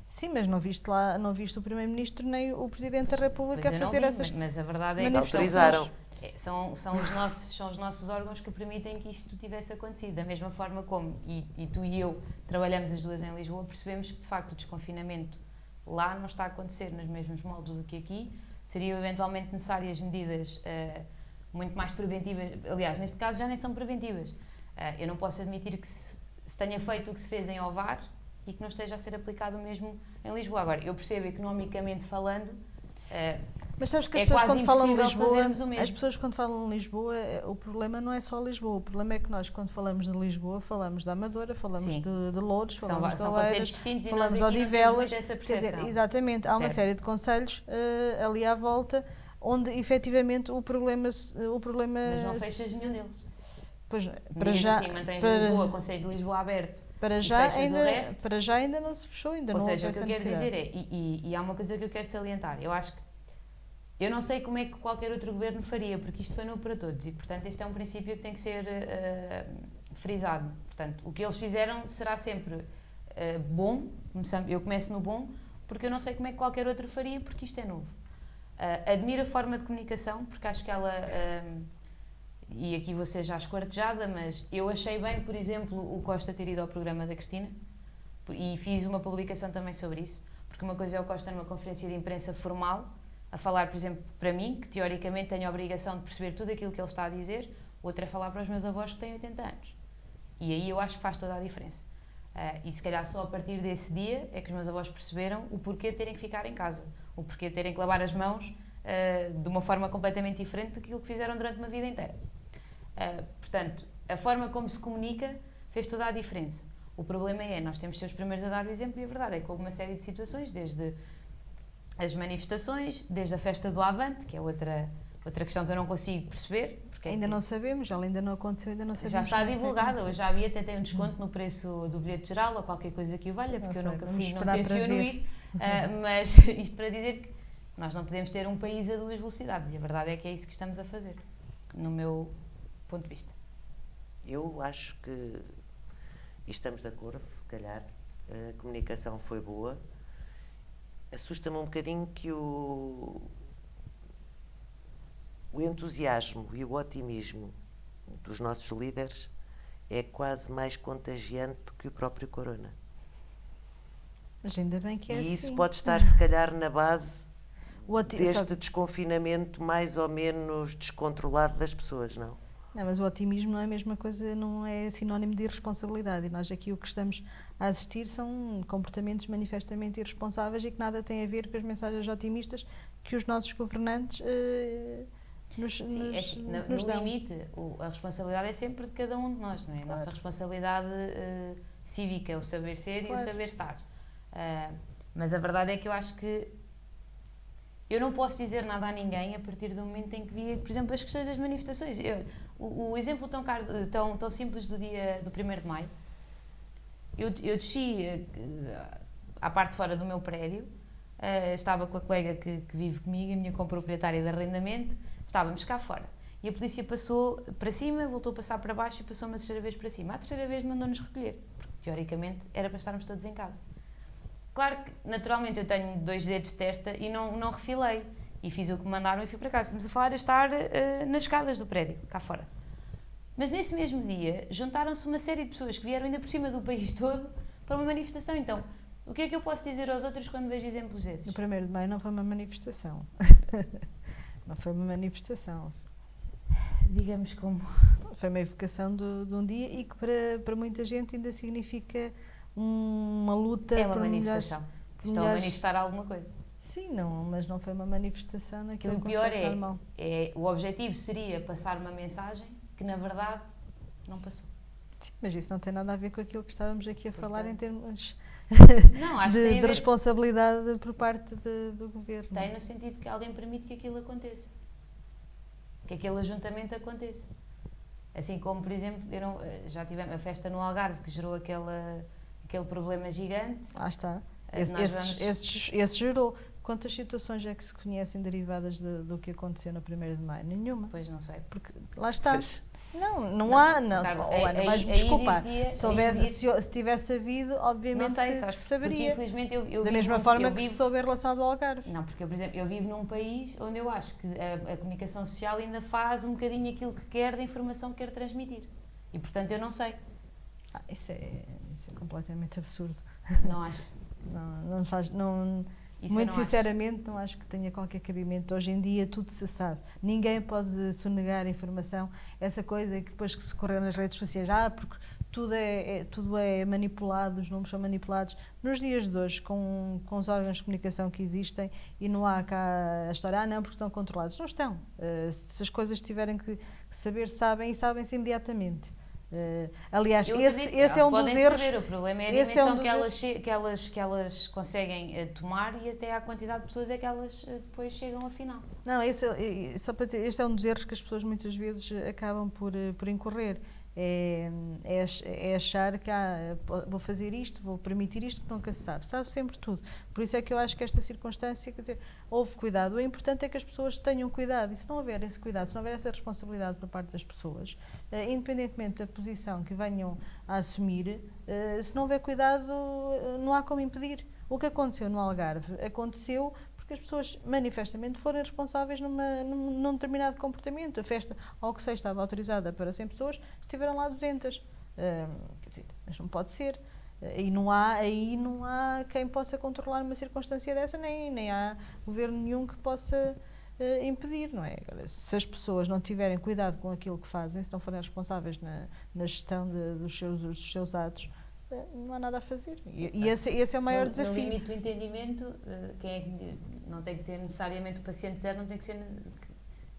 Sim, mas não viste o Primeiro-Ministro nem o Presidente da República a fazer essas... Mas a verdade é que autorizaram. São os nossos órgãos que permitem que isto tivesse acontecido. Da mesma forma como, e tu e eu trabalhamos as duas em Lisboa, percebemos que de facto o desconfinamento lá não está a acontecer nos mesmos moldes do que aqui. Seriam eventualmente necessárias medidas muito mais preventivas. Aliás, neste caso já nem são preventivas. Eu não posso admitir que se tenha feito o que se fez em Ovar e que não esteja a ser aplicado o mesmo em Lisboa. Agora, eu percebo economicamente falando... Mas sabes que as pessoas quando falam de Lisboa, o problema não é só Lisboa. O problema é que nós, quando falamos de Lisboa, falamos da Amadora, falamos de Loures, falamos de Oeiras, falamos de Odivelas. Quer dizer, exatamente, há uma série de concelhos ali à volta. onde efetivamente o problema Mas não fechas nenhum deles. Pois, Para já, assim, mantens Lisboa, Conselho de Lisboa aberto. Para já ainda não se fechou, ainda ou não houve seja, o que eu quero necessidade. dizer e há uma coisa que eu quero salientar. Eu acho que eu não sei como é que qualquer outro governo faria, porque isto foi novo para todos e, portanto, este é um princípio que tem que ser frisado. Portanto, o que eles fizeram será sempre bom, eu começo no bom, porque eu não sei como é que qualquer outro faria, porque isto é novo. Admiro a forma de comunicação, porque acho que ela, e aqui vou ser já esquartejada, mas eu achei bem, por exemplo, o Costa ter ido ao programa da Cristina, e fiz uma publicação também sobre isso, porque uma coisa é o Costa numa conferência de imprensa formal, a falar, por exemplo, para mim, que teoricamente tenho a obrigação de perceber tudo aquilo que ele está a dizer, outra é falar para os meus avós que têm 80 anos. E aí eu acho que faz toda a diferença. E se calhar só a partir desse dia é que os meus avós perceberam o porquê de terem que ficar em casa, o porquê de terem que lavar as mãos de uma forma completamente diferente daquilo que fizeram durante uma vida inteira. Portanto, a forma como se comunica fez toda a diferença. O problema é, nós temos de ser os primeiros a dar o exemplo, e a verdade é que houve uma série de situações, desde as manifestações, desde a festa do Avante, que é outra questão que eu não consigo perceber. Ainda não sabemos, ela ainda não aconteceu, ainda não sabemos. Já está divulgada, hoje já havia, até tem um desconto no preço do bilhete geral, ou qualquer coisa que o valha, porque eu nunca fui, não tenciono ir, mas isto para dizer que nós não podemos ter um país a duas velocidades, e a verdade é que é isso que estamos a fazer, no meu ponto de vista. Eu acho que, e estamos de acordo, se calhar, a comunicação foi boa. Assusta-me um bocadinho que o entusiasmo e o otimismo dos nossos líderes é quase mais contagiante do que o próprio corona. Mas ainda bem que é assim. E isso pode estar, se calhar, na base deste desconfinamento mais ou menos descontrolado das pessoas, não? Não, mas o otimismo não é a mesma coisa, não é sinónimo de irresponsabilidade. E nós aqui o que estamos a assistir são comportamentos manifestamente irresponsáveis e que nada têm a ver com as mensagens otimistas que os nossos governantes nos dão. No limite, a responsabilidade é sempre de cada um de nós, não é? Claro. A nossa responsabilidade cívica é o saber ser, claro, e o saber estar. Mas a verdade é que eu acho que eu não posso dizer nada a ninguém a partir do momento em que vi, por exemplo, as questões das manifestações. O exemplo tão simples do dia do 1º de Maio, eu desci à parte de fora do meu prédio, estava com a colega que vive comigo, a minha comproprietária de arrendamento, estávamos cá fora. E a polícia passou para cima, voltou a passar para baixo e passou uma terceira vez para cima. A terceira vez mandou-nos recolher, porque teoricamente era para estarmos todos em casa. Claro que, naturalmente, eu tenho 2 dedos de testa e não refilei. E fiz o que me mandaram e fui para casa. Estamos a falar de estar nas escadas do prédio, cá fora. Mas nesse mesmo dia, juntaram-se uma série de pessoas que vieram ainda por cima do país todo para uma manifestação. Então, o que é que eu posso dizer aos outros quando vejo exemplos desses? No 1º de Maio não foi uma manifestação. Não foi uma manifestação. Digamos como? Foi uma evocação de um dia e que para muita gente ainda significa uma luta. É uma manifestação. Estão a manifestar alguma coisa. Sim, mas não foi uma manifestação naquele conceito normal. O objetivo seria passar uma mensagem que, na verdade, não passou. Sim, mas isso não tem nada a ver com aquilo que estávamos aqui a falar em termos de responsabilidade por parte do governo. Tem no sentido que alguém permite que aquilo aconteça. Que aquele ajuntamento aconteça. Assim como, por exemplo, já tivemos a festa no Algarve, que gerou aquele problema gigante. Lá está. Esse gerou. Quantas situações é que se conhecem derivadas do que aconteceu no 1º de Maio? Nenhuma. Pois não sei. Porque lá está. Pois. Não há. Vais-me desculpar. Se tivesse havido, obviamente não sei, que saberia. Porque, infelizmente, eu da mesma forma que se soube em relação ao Algarve. Não, porque, por exemplo, eu vivo num país onde eu acho que a comunicação social ainda faz um bocadinho aquilo que quer da informação que quer transmitir. E, portanto, eu não sei. Isso é completamente absurdo. Não acho. Não faz. Muito sinceramente, não acho que tenha qualquer cabimento. Hoje em dia tudo se sabe. Ninguém pode sonegar a informação. Essa coisa que depois que se correu nas redes sociais, porque tudo é manipulado, os números são manipulados. Nos dias de hoje, com os órgãos de comunicação que existem, e não há cá a história, não, porque estão controlados. Não estão. Se as coisas tiverem que saber, sabem, e sabem-se imediatamente. Aliás, Eu esse acredito, é um dos podem erros. saber, o problema é a esse é um dimensão dos que elas conseguem tomar e até à quantidade de pessoas é que elas depois chegam afinal. Não, só para dizer, este é um dos erros que as pessoas muitas vezes acabam por incorrer. É achar que vou fazer isto, vou permitir isto, que nunca se sabe. Sabe sempre tudo. Por isso é que eu acho que esta circunstância, quer dizer, houve cuidado. O importante é que as pessoas tenham cuidado. E se não houver esse cuidado, se não houver essa responsabilidade por parte das pessoas, independentemente da posição que venham a assumir, se não houver cuidado, não há como impedir. O que aconteceu no Algarve aconteceu porque as pessoas manifestamente foram responsáveis num determinado comportamento. A festa, ao que sei, estava autorizada para 100 pessoas, estiveram lá 200. Quer dizer, mas não pode ser. Aí não há quem possa controlar uma circunstância dessa, nem há governo nenhum que possa impedir, não é? Agora, se as pessoas não tiverem cuidado com aquilo que fazem, se não forem responsáveis na gestão dos seus atos, não há nada a fazer. E esse é o maior desafio. No limite do entendimento, não tem que ter necessariamente o paciente zero, não tem que ser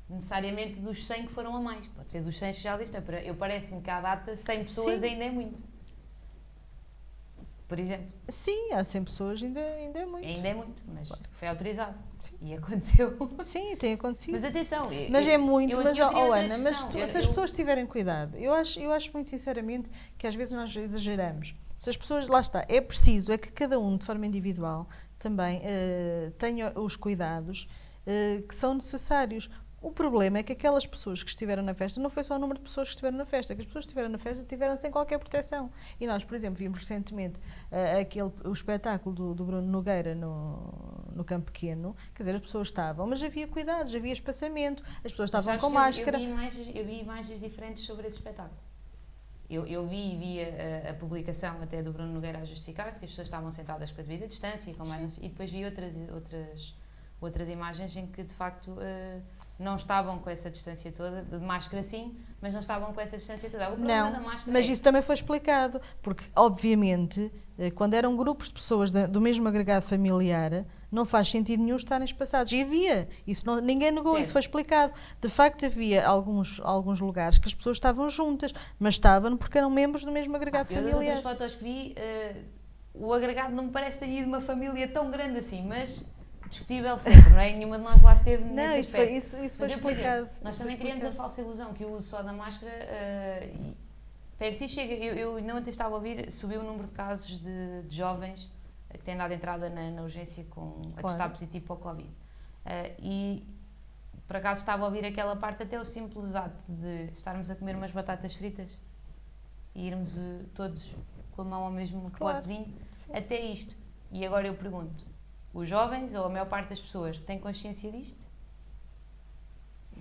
necessariamente dos 100 que foram a mais. Pode ser dos 100 que já listam. Eu parece-me que à data 100 pessoas ainda é muito. Por exemplo. Sim, há 100 pessoas ainda é muito. Ainda é muito, mas claro foi autorizado. Sim. E aconteceu. Sim, tem acontecido. Mas atenção. Mas é muito, mas Ana, se as eu... pessoas tiverem cuidado, eu acho muito sinceramente que às vezes nós exageramos. Se as pessoas, lá está, é preciso que cada um de forma individual também tenha os cuidados que são necessários. O problema é que aquelas pessoas que estiveram na festa, não foi só o número de pessoas que estiveram na festa, que as pessoas que estiveram na festa estiveram sem qualquer proteção. E nós, por exemplo, vimos recentemente o espetáculo do Bruno Nogueira no Campo Pequeno, quer dizer, as pessoas estavam, mas havia cuidados, havia espaçamento, as pessoas estavam com máscara. Eu vi imagens diferentes sobre esse espetáculo. Eu vi a publicação até do Bruno Nogueira a justificar-se, que as pessoas estavam sentadas com a devida distância e depois vi outras imagens em que, de facto, não estavam com essa distância toda, de máscara sim, mas não estavam com essa distância toda. O problema da máscara mas isso também foi explicado, porque, obviamente, quando eram grupos de pessoas do mesmo agregado familiar, não faz sentido nenhum estarem espaçados. E havia, ninguém negou, certo. Isso foi explicado. De facto, havia alguns lugares que as pessoas estavam juntas, mas estavam porque eram membros do mesmo agregado familiar. Das outras fotos que vi, o agregado não me parece ter ido uma família tão grande assim, mas discutível sempre, não é? Nenhuma de nós lá esteve nesse aspecto. Isso foi explicado. Nós também criamos a falsa ilusão que o uso só da máscara per si chega. Eu não até estava a ouvir, subiu o número de casos de jovens que têm dado entrada na urgência com atestado positivo para o Covid. E por acaso estava a ouvir aquela parte, até o simples ato de estarmos a comer umas batatas fritas e irmos todos com a mão ao mesmo potezinho, até isto. E agora eu pergunto, os jovens, ou a maior parte das pessoas, têm consciência disto?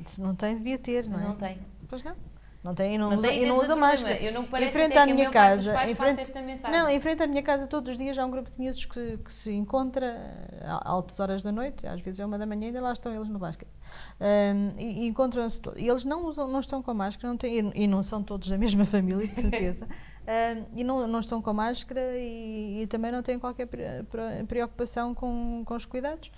Se não tem, devia ter, não é? Mas não tem. Pois não. Não tem e não usa máscara. Eu não parece em frente à minha casa, em frente à minha casa todos os dias há um grupo de miúdos que se encontra a altas horas da noite, às vezes é 1 da manhã, ainda lá estão eles no basquete. E encontram-se todos. E eles não estão com máscara, e não são todos da mesma família, de certeza. E não estão com máscara e também não têm qualquer preocupação com os cuidados.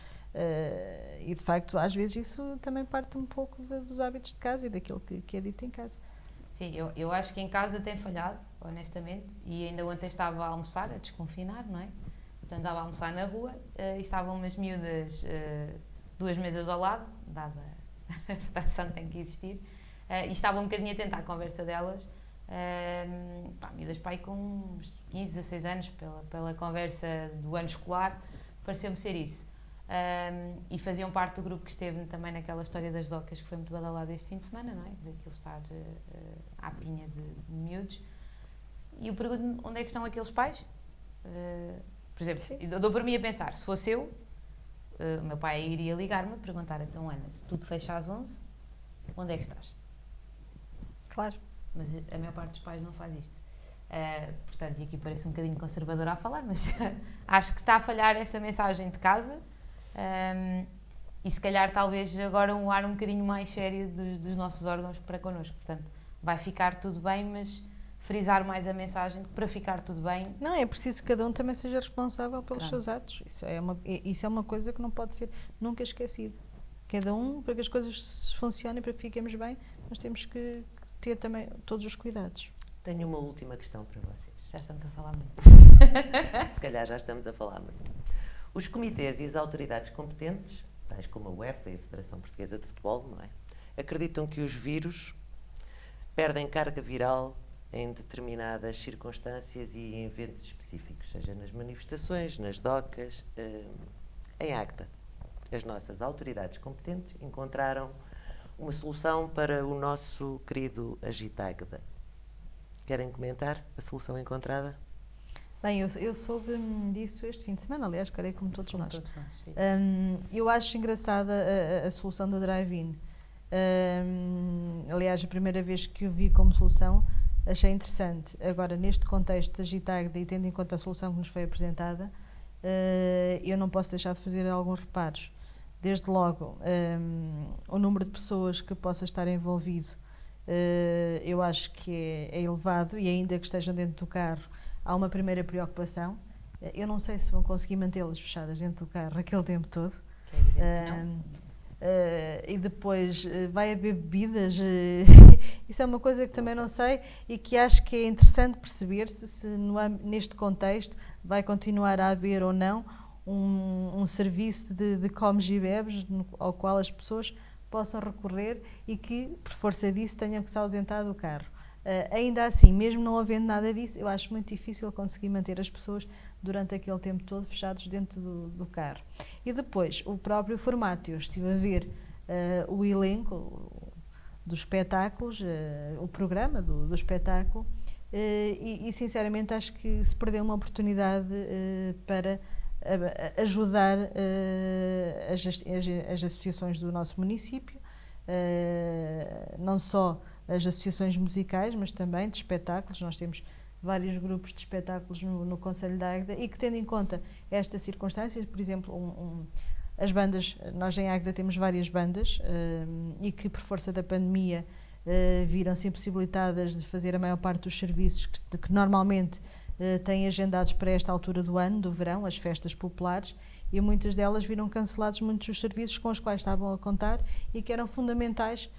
E de facto, às vezes isso também parte um pouco dos hábitos de casa e daquilo que é dito em casa. Sim, eu acho que em casa tem falhado, honestamente, e ainda ontem estava a almoçar, a desconfinar, não é? Portanto, estava a almoçar na rua e estavam umas miúdas, 2 mesas ao lado, dada a separação que tem que existir, e estava um bocadinho atenta à conversa delas, miúdas pai com uns 15, 16 anos, pela conversa do ano escolar, pareceu-me ser isso. E faziam parte do grupo que esteve também naquela história das docas, que foi muito badalada este fim de semana, não é? Daquilo estar à pinha de miúdos. E eu pergunto-me onde é que estão aqueles pais? Por exemplo, eu dou para mim a pensar, se fosse eu, o meu pai iria ligar-me a perguntar, então Ana, se tudo fecha às 11, onde é que estás? Claro. Mas a maior parte dos pais não faz isto. Portanto, e aqui parece um bocadinho conservadora a falar, mas acho que está a falhar essa mensagem de casa. E se calhar talvez agora um ar um bocadinho mais sério dos nossos órgãos para connosco. Portanto, vai ficar tudo bem, mas frisar mais a mensagem que para ficar tudo bem... Não, é preciso que cada um também seja responsável pelos seus atos. Isso é uma coisa que não pode ser nunca esquecida. Cada um, para que as coisas funcionem, para que fiquemos bem, nós temos que ter também todos os cuidados. Tenho uma última questão para vocês. Já estamos a falar muito. Se calhar já estamos a falar muito. Os comitês e as autoridades competentes, tais como a UEFA e a Federação Portuguesa de Futebol, não é? Acreditam que os vírus perdem carga viral em determinadas circunstâncias e em eventos específicos, seja nas manifestações, nas docas, em Águeda. As nossas autoridades competentes encontraram uma solução para o nosso querido Agitagda. Querem comentar a solução encontrada? Bem, eu soube disso este fim de semana, aliás, creio como todos nós. Sim. Eu acho engraçada a solução do drive-in. Aliás, a primeira vez que o vi como solução, achei interessante. Agora, neste contexto de Agitagda e tendo em conta a solução que nos foi apresentada, eu não posso deixar de fazer alguns reparos. Desde logo, o número de pessoas que possa estar envolvido, eu acho que é elevado, e ainda que estejam dentro do carro, há uma primeira preocupação. Eu não sei se vão conseguir mantê-las fechadas dentro do carro aquele tempo todo. Que é evidente que não. E depois vai haver bebidas, isso é uma coisa que também não sei e que acho que é interessante perceber se neste contexto vai continuar a haver ou não um serviço de comes e bebes ao qual as pessoas possam recorrer e que, por força disso, tenham que se ausentar do carro. Ainda assim, mesmo não havendo nada disso, eu acho muito difícil conseguir manter as pessoas durante aquele tempo todo fechados dentro do carro. E depois, o próprio formato. Eu estive a ver o elenco dos espetáculos, o programa do espetáculo, e sinceramente acho que se perdeu uma oportunidade para ajudar as associações do nosso município, não só as associações musicais, mas também de espetáculos. Nós temos vários grupos de espetáculos no Concelho de Águeda e que, tendo em conta esta circunstância, por exemplo, as bandas, nós em Águeda temos várias bandas e que, por força da pandemia, viram-se impossibilitadas de fazer a maior parte dos serviços que normalmente têm agendados para esta altura do ano, do verão, as festas populares, e muitas delas viram cancelados muitos dos serviços com os quais estavam a contar e que eram fundamentais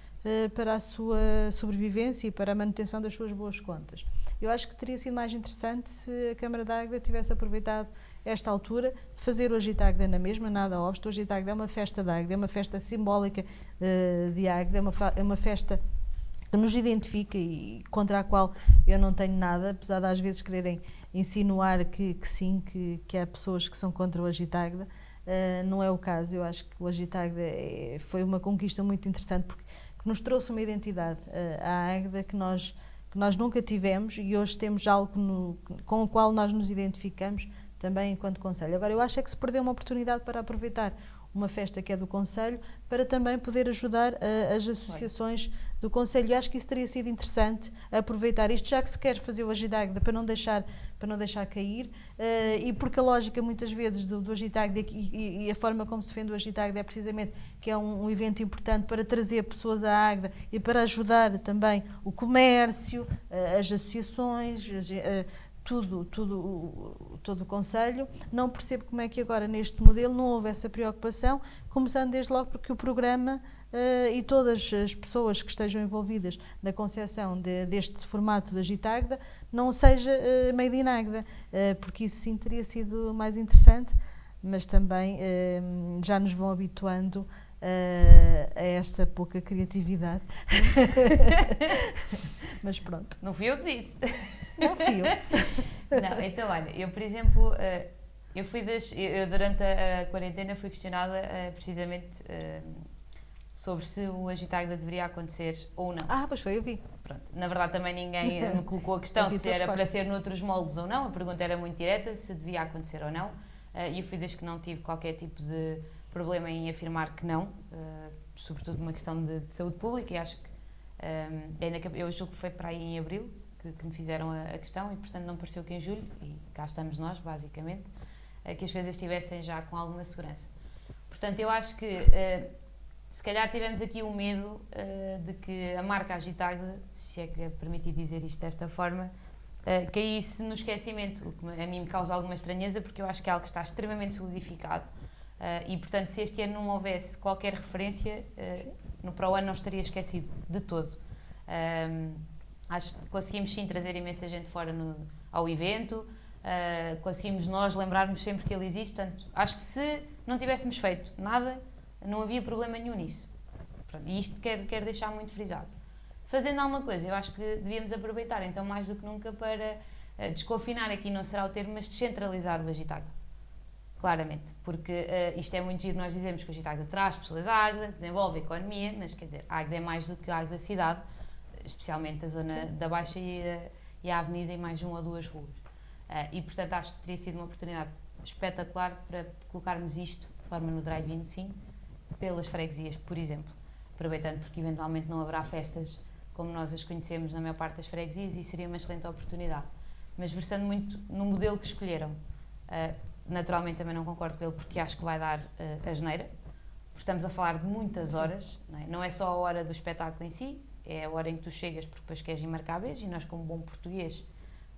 para a sua sobrevivência e para a manutenção das suas boas contas. Eu acho que teria sido mais interessante se a Câmara de Águeda tivesse aproveitado esta altura de fazer o Agitagda na mesma, nada obsta. O Agitagda é uma festa de Águeda, é uma festa simbólica de Águeda, é uma festa que nos identifica e contra a qual eu não tenho nada, apesar de às vezes quererem insinuar que sim, que há pessoas que são contra o Agitagda. Não é o caso. Eu acho que o Agitagda foi uma conquista muito interessante porque nos trouxe uma identidade à Águeda que nós nunca tivemos e hoje temos algo com o qual nós nos identificamos também enquanto Concelho. Agora, eu acho que se perdeu uma oportunidade para aproveitar uma festa que é do Concelho para também poder ajudar as associações do Concelho. Eu acho que isso teria sido interessante, aproveitar isto, já que se quer fazer o Agitagda para não deixar cair, e porque a lógica muitas vezes do Agitagda e a forma como se defende o Agitagda é precisamente que é um evento importante para trazer pessoas à Águeda e para ajudar também o comércio, as associações, todo o Concelho. Não percebo como é que agora neste modelo não houve essa preocupação, começando desde logo porque o programa e todas as pessoas que estejam envolvidas na concepção deste formato de Agitagda não seja made in Águeda, porque isso sim teria sido mais interessante, mas também já nos vão habituando a esta pouca criatividade. Mas pronto. Não fui eu que disse. Não fui eu. Não, então olha, eu por exemplo, eu durante a quarentena fui questionada precisamente sobre se o Agitagda deveria acontecer ou não. Pois foi, eu vi. Pronto. Na verdade também ninguém me colocou a questão se era para ser noutros moldes ou não, a pergunta era muito direta, se devia acontecer ou não, e eu fui desde que não tive qualquer tipo de problema em afirmar que não, sobretudo uma questão de saúde pública, e acho que eu julgo que foi para aí em abril que me fizeram a questão e, portanto, não pareceu que em julho, e cá estamos nós, basicamente, que as coisas estivessem já com alguma segurança. Portanto, eu acho que, se calhar, tivemos aqui o medo de que a marca Agitagda, se é que é permitido dizer isto desta forma, caísse no esquecimento, o que a mim me causa alguma estranheza, porque eu acho que é algo que está extremamente solidificado e, portanto, se este ano não houvesse qualquer referência, para o ano não estaria esquecido de todo. Acho que conseguimos sim trazer imensa gente fora ao evento, conseguimos nós lembrarmos sempre que ele existe, portanto, acho que se não tivéssemos feito nada, não havia problema nenhum nisso. Pronto, e isto quero deixar muito frisado. Fazendo alguma coisa, eu acho que devíamos aproveitar, então, mais do que nunca, para desconfinar, aqui não será o termo, mas descentralizar o Agitagda. Claramente, porque isto é muito giro, nós dizemos que o Agitagda traz pessoas à Águeda, desenvolve a economia, mas quer dizer, a Águeda é mais do que a Águeda da cidade, especialmente a zona da Baixa e a Avenida e mais uma ou duas ruas. E, portanto, acho que teria sido uma oportunidade espetacular para colocarmos isto de forma no drive-in, sim, pelas freguesias, por exemplo. Aproveitando porque eventualmente não haverá festas como nós as conhecemos na maior parte das freguesias e seria uma excelente oportunidade. Mas versando muito no modelo que escolheram, naturalmente também não concordo com ele porque acho que vai dar asneira, porque estamos a falar de muitas horas, não é só a hora do espetáculo em si, é a hora em que tu chegas porque depois queres ir marcar a vez e nós, como bom português,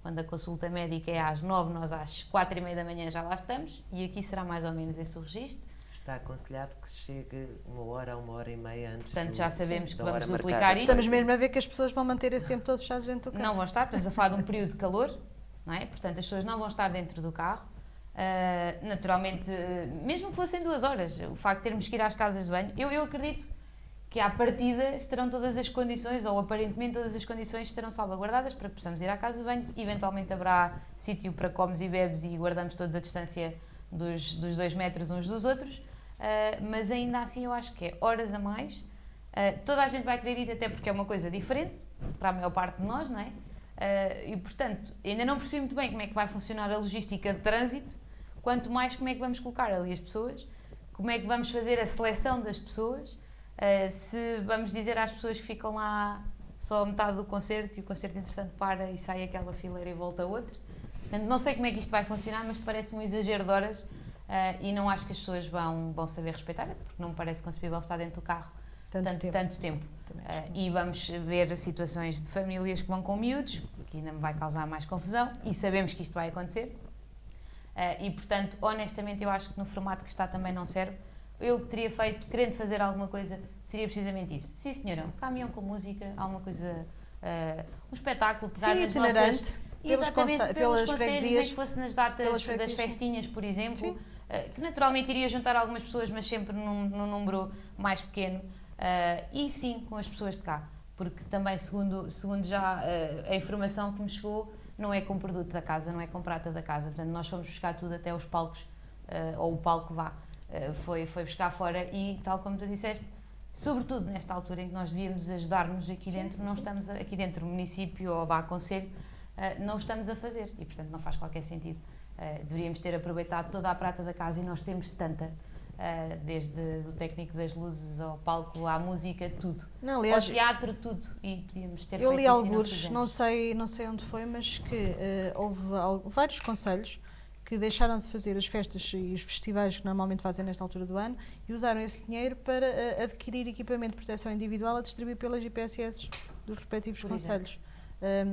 quando a consulta médica é às 9, nós às 4h30 da manhã já lá estamos e aqui será mais ou menos esse o registro. Está aconselhado que se chegue 1 hora a 1h30 antes. Portanto, já sabemos que vamos duplicar duplicar isto. Estamos mesmo a ver que as pessoas vão manter esse tempo todo fechados dentro do carro. Não vão estar, estamos a falar de um período de calor, não é? Portanto, as pessoas não vão estar dentro do carro. Naturalmente, mesmo que fossem 2 horas, o facto de termos que ir às casas de banho, eu acredito que à partida estarão todas as condições, ou aparentemente todas as condições estarão salvaguardadas para que possamos ir à casa de banho. Eventualmente haverá sítio para comes e bebes e guardamos todos a distância dos 2 metros uns dos outros, mas ainda assim eu acho que é horas a mais. Toda a gente vai querer ir até porque é uma coisa diferente para a maior parte de nós, não é? E portanto, ainda não percebi muito bem como é que vai funcionar a logística de trânsito, quanto mais como é que vamos colocar ali as pessoas, como é que vamos fazer a seleção das pessoas, se vamos dizer às pessoas que ficam lá só a metade do concerto e o concerto entretanto para e sai aquela fileira e volta a outra. Portanto, não sei como é que isto vai funcionar, mas parece um exagero de horas e não acho que as pessoas vão saber respeitar, porque não me parece concebível estar dentro do carro tanto tempo. E vamos ver situações de famílias que vão com miúdos, que ainda me vai causar mais confusão, e sabemos que isto vai acontecer. E, portanto, honestamente, eu acho que no formato que está também não serve. Eu que teria feito, querendo fazer alguma coisa, seria precisamente isso. Sim, senhora, um caminhão com música, alguma coisa, um espetáculo, pegar nas nossas... Exatamente, pelos conselhos, nem que fosse nas datas das festinhas, por exemplo, que naturalmente iria juntar algumas pessoas, mas sempre num número mais pequeno. E sim, com as pessoas de cá, porque também, segundo já a informação que me chegou, não é com produto da casa, não é com prata da casa. Portanto, nós fomos buscar tudo até os palcos, ou o palco foi buscar fora e, tal como tu disseste, sobretudo nesta altura em que nós devíamos ajudar-nos aqui dentro, não estamos aqui dentro do município ou concelho, não estamos a fazer e, portanto, não faz qualquer sentido. Deveríamos ter aproveitado toda a prata da casa e nós temos tanta, desde o técnico das luzes ao palco, à música, tudo. Não, aliás, ao teatro, tudo. E podíamos ter eu feito li isso alguns, não sei onde foi, mas que houve vários concelhos que deixaram de fazer as festas e os festivais que normalmente fazem nesta altura do ano e usaram esse dinheiro para adquirir equipamento de proteção individual a distribuir pelas IPSS dos respectivos concelhos.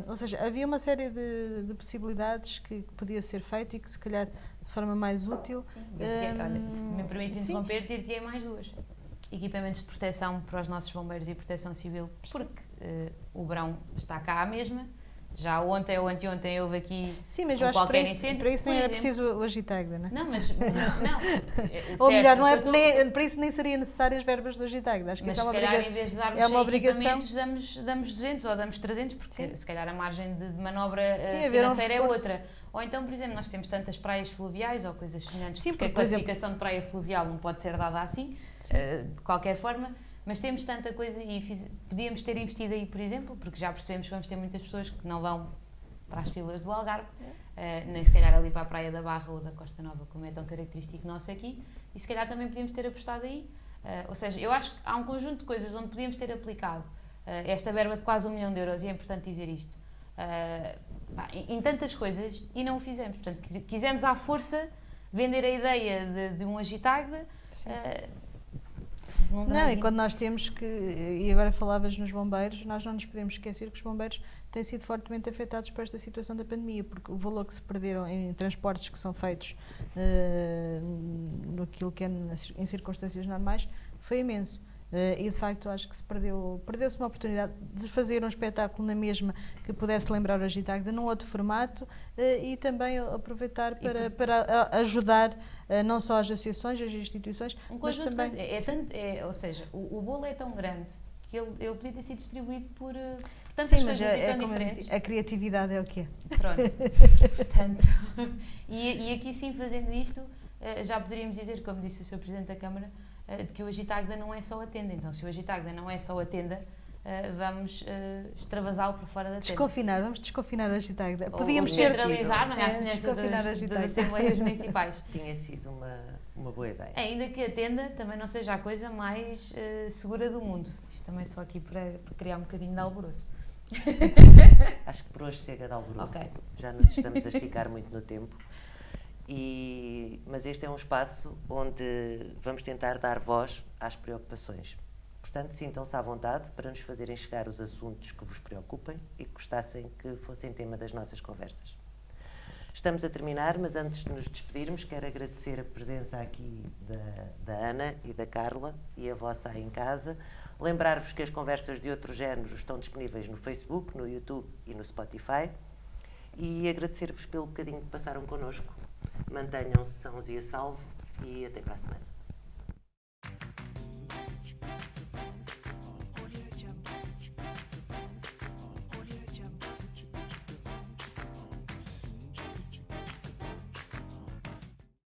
Ou seja, havia uma série de possibilidades que podia ser feito e que se calhar de forma mais útil. Sim, olha, se me permites interromper, dir-te-ei mais 2. Equipamentos de proteção para os nossos bombeiros e proteção civil, porque o verão está cá à mesma. Já ontem ou anteontem houve aqui mas eu acho que para isso nem era preciso o Agitagda, não é? Não, mas não. Ou melhor, para isso nem seria necessário as verbas do Agitagda. Acho que mas isso se calhar em vez de darmos equipamentos damos 200 ou damos 300, porque se calhar a margem de manobra financeira é outra. Ou então, por exemplo, nós temos tantas praias fluviais ou coisas semelhantes, porque a classificação de praia fluvial não pode ser dada assim, de qualquer forma. Mas temos tanta coisa e podíamos ter investido aí, por exemplo, porque já percebemos que vamos ter muitas pessoas que não vão para as filas do Algarve, nem se calhar ali para a Praia da Barra ou da Costa Nova, como é tão característico nosso aqui, e se calhar também podíamos ter apostado aí. Ou seja, eu acho que há um conjunto de coisas onde podíamos ter aplicado esta verba de quase 1 milhão de euros, e é importante dizer isto, em tantas coisas, e não o fizemos. Portanto, quisemos à força vender a ideia de um Agitagda. Não, e quando nós temos que, e agora falavas nos bombeiros, nós não nos podemos esquecer que os bombeiros têm sido fortemente afetados por esta situação da pandemia, porque o valor que se perderam em transportes que são feitos naquilo que é em circunstâncias normais foi imenso. E de facto acho que perdeu-se uma oportunidade de fazer um espetáculo na mesma que pudesse lembrar o Agitagda num outro formato e também aproveitar para ajudar não só as associações, as instituições, Um mas conjunto também... de coisas. Ou seja, o bolo é tão grande que ele podia ter sido distribuído por tantas Sim, mas coisas e tão como eu diferentes. disse, a criatividade é o que é. Pronto, portanto, e aqui sim, fazendo isto, já poderíamos dizer, como disse o Sr. Presidente da Câmara, de que o Agitagda não é só a tenda. Então, se o Agitagda não é só a tenda, vamos extravasá-lo para fora da tenda. Vamos desconfinar a Agitagda. Ou Podíamos centralizar, não é? À semelhança desconfinar a das Agitagda. Assembleias Municipais. Tinha sido uma boa ideia. Ainda que a tenda também não seja a coisa mais segura do mundo. Isto também só aqui para criar um bocadinho de alvoroço. Acho que por hoje chega de alvoroço. Ok. Já nos estamos a esticar muito no tempo. Mas este é um espaço onde vamos tentar dar voz às preocupações. Portanto, sintam-se à vontade para nos fazerem chegar os assuntos que vos preocupem e que gostassem que fossem tema das nossas conversas. Estamos a terminar, mas antes de nos despedirmos, quero agradecer a presença aqui da Ana e da Carla e a vossa aí em casa. Lembrar-vos que as conversas de outro género estão disponíveis no Facebook, no YouTube e no Spotify. E agradecer-vos pelo bocadinho que passaram connosco. Mantenham-se sãos e a salvo e até para a semana.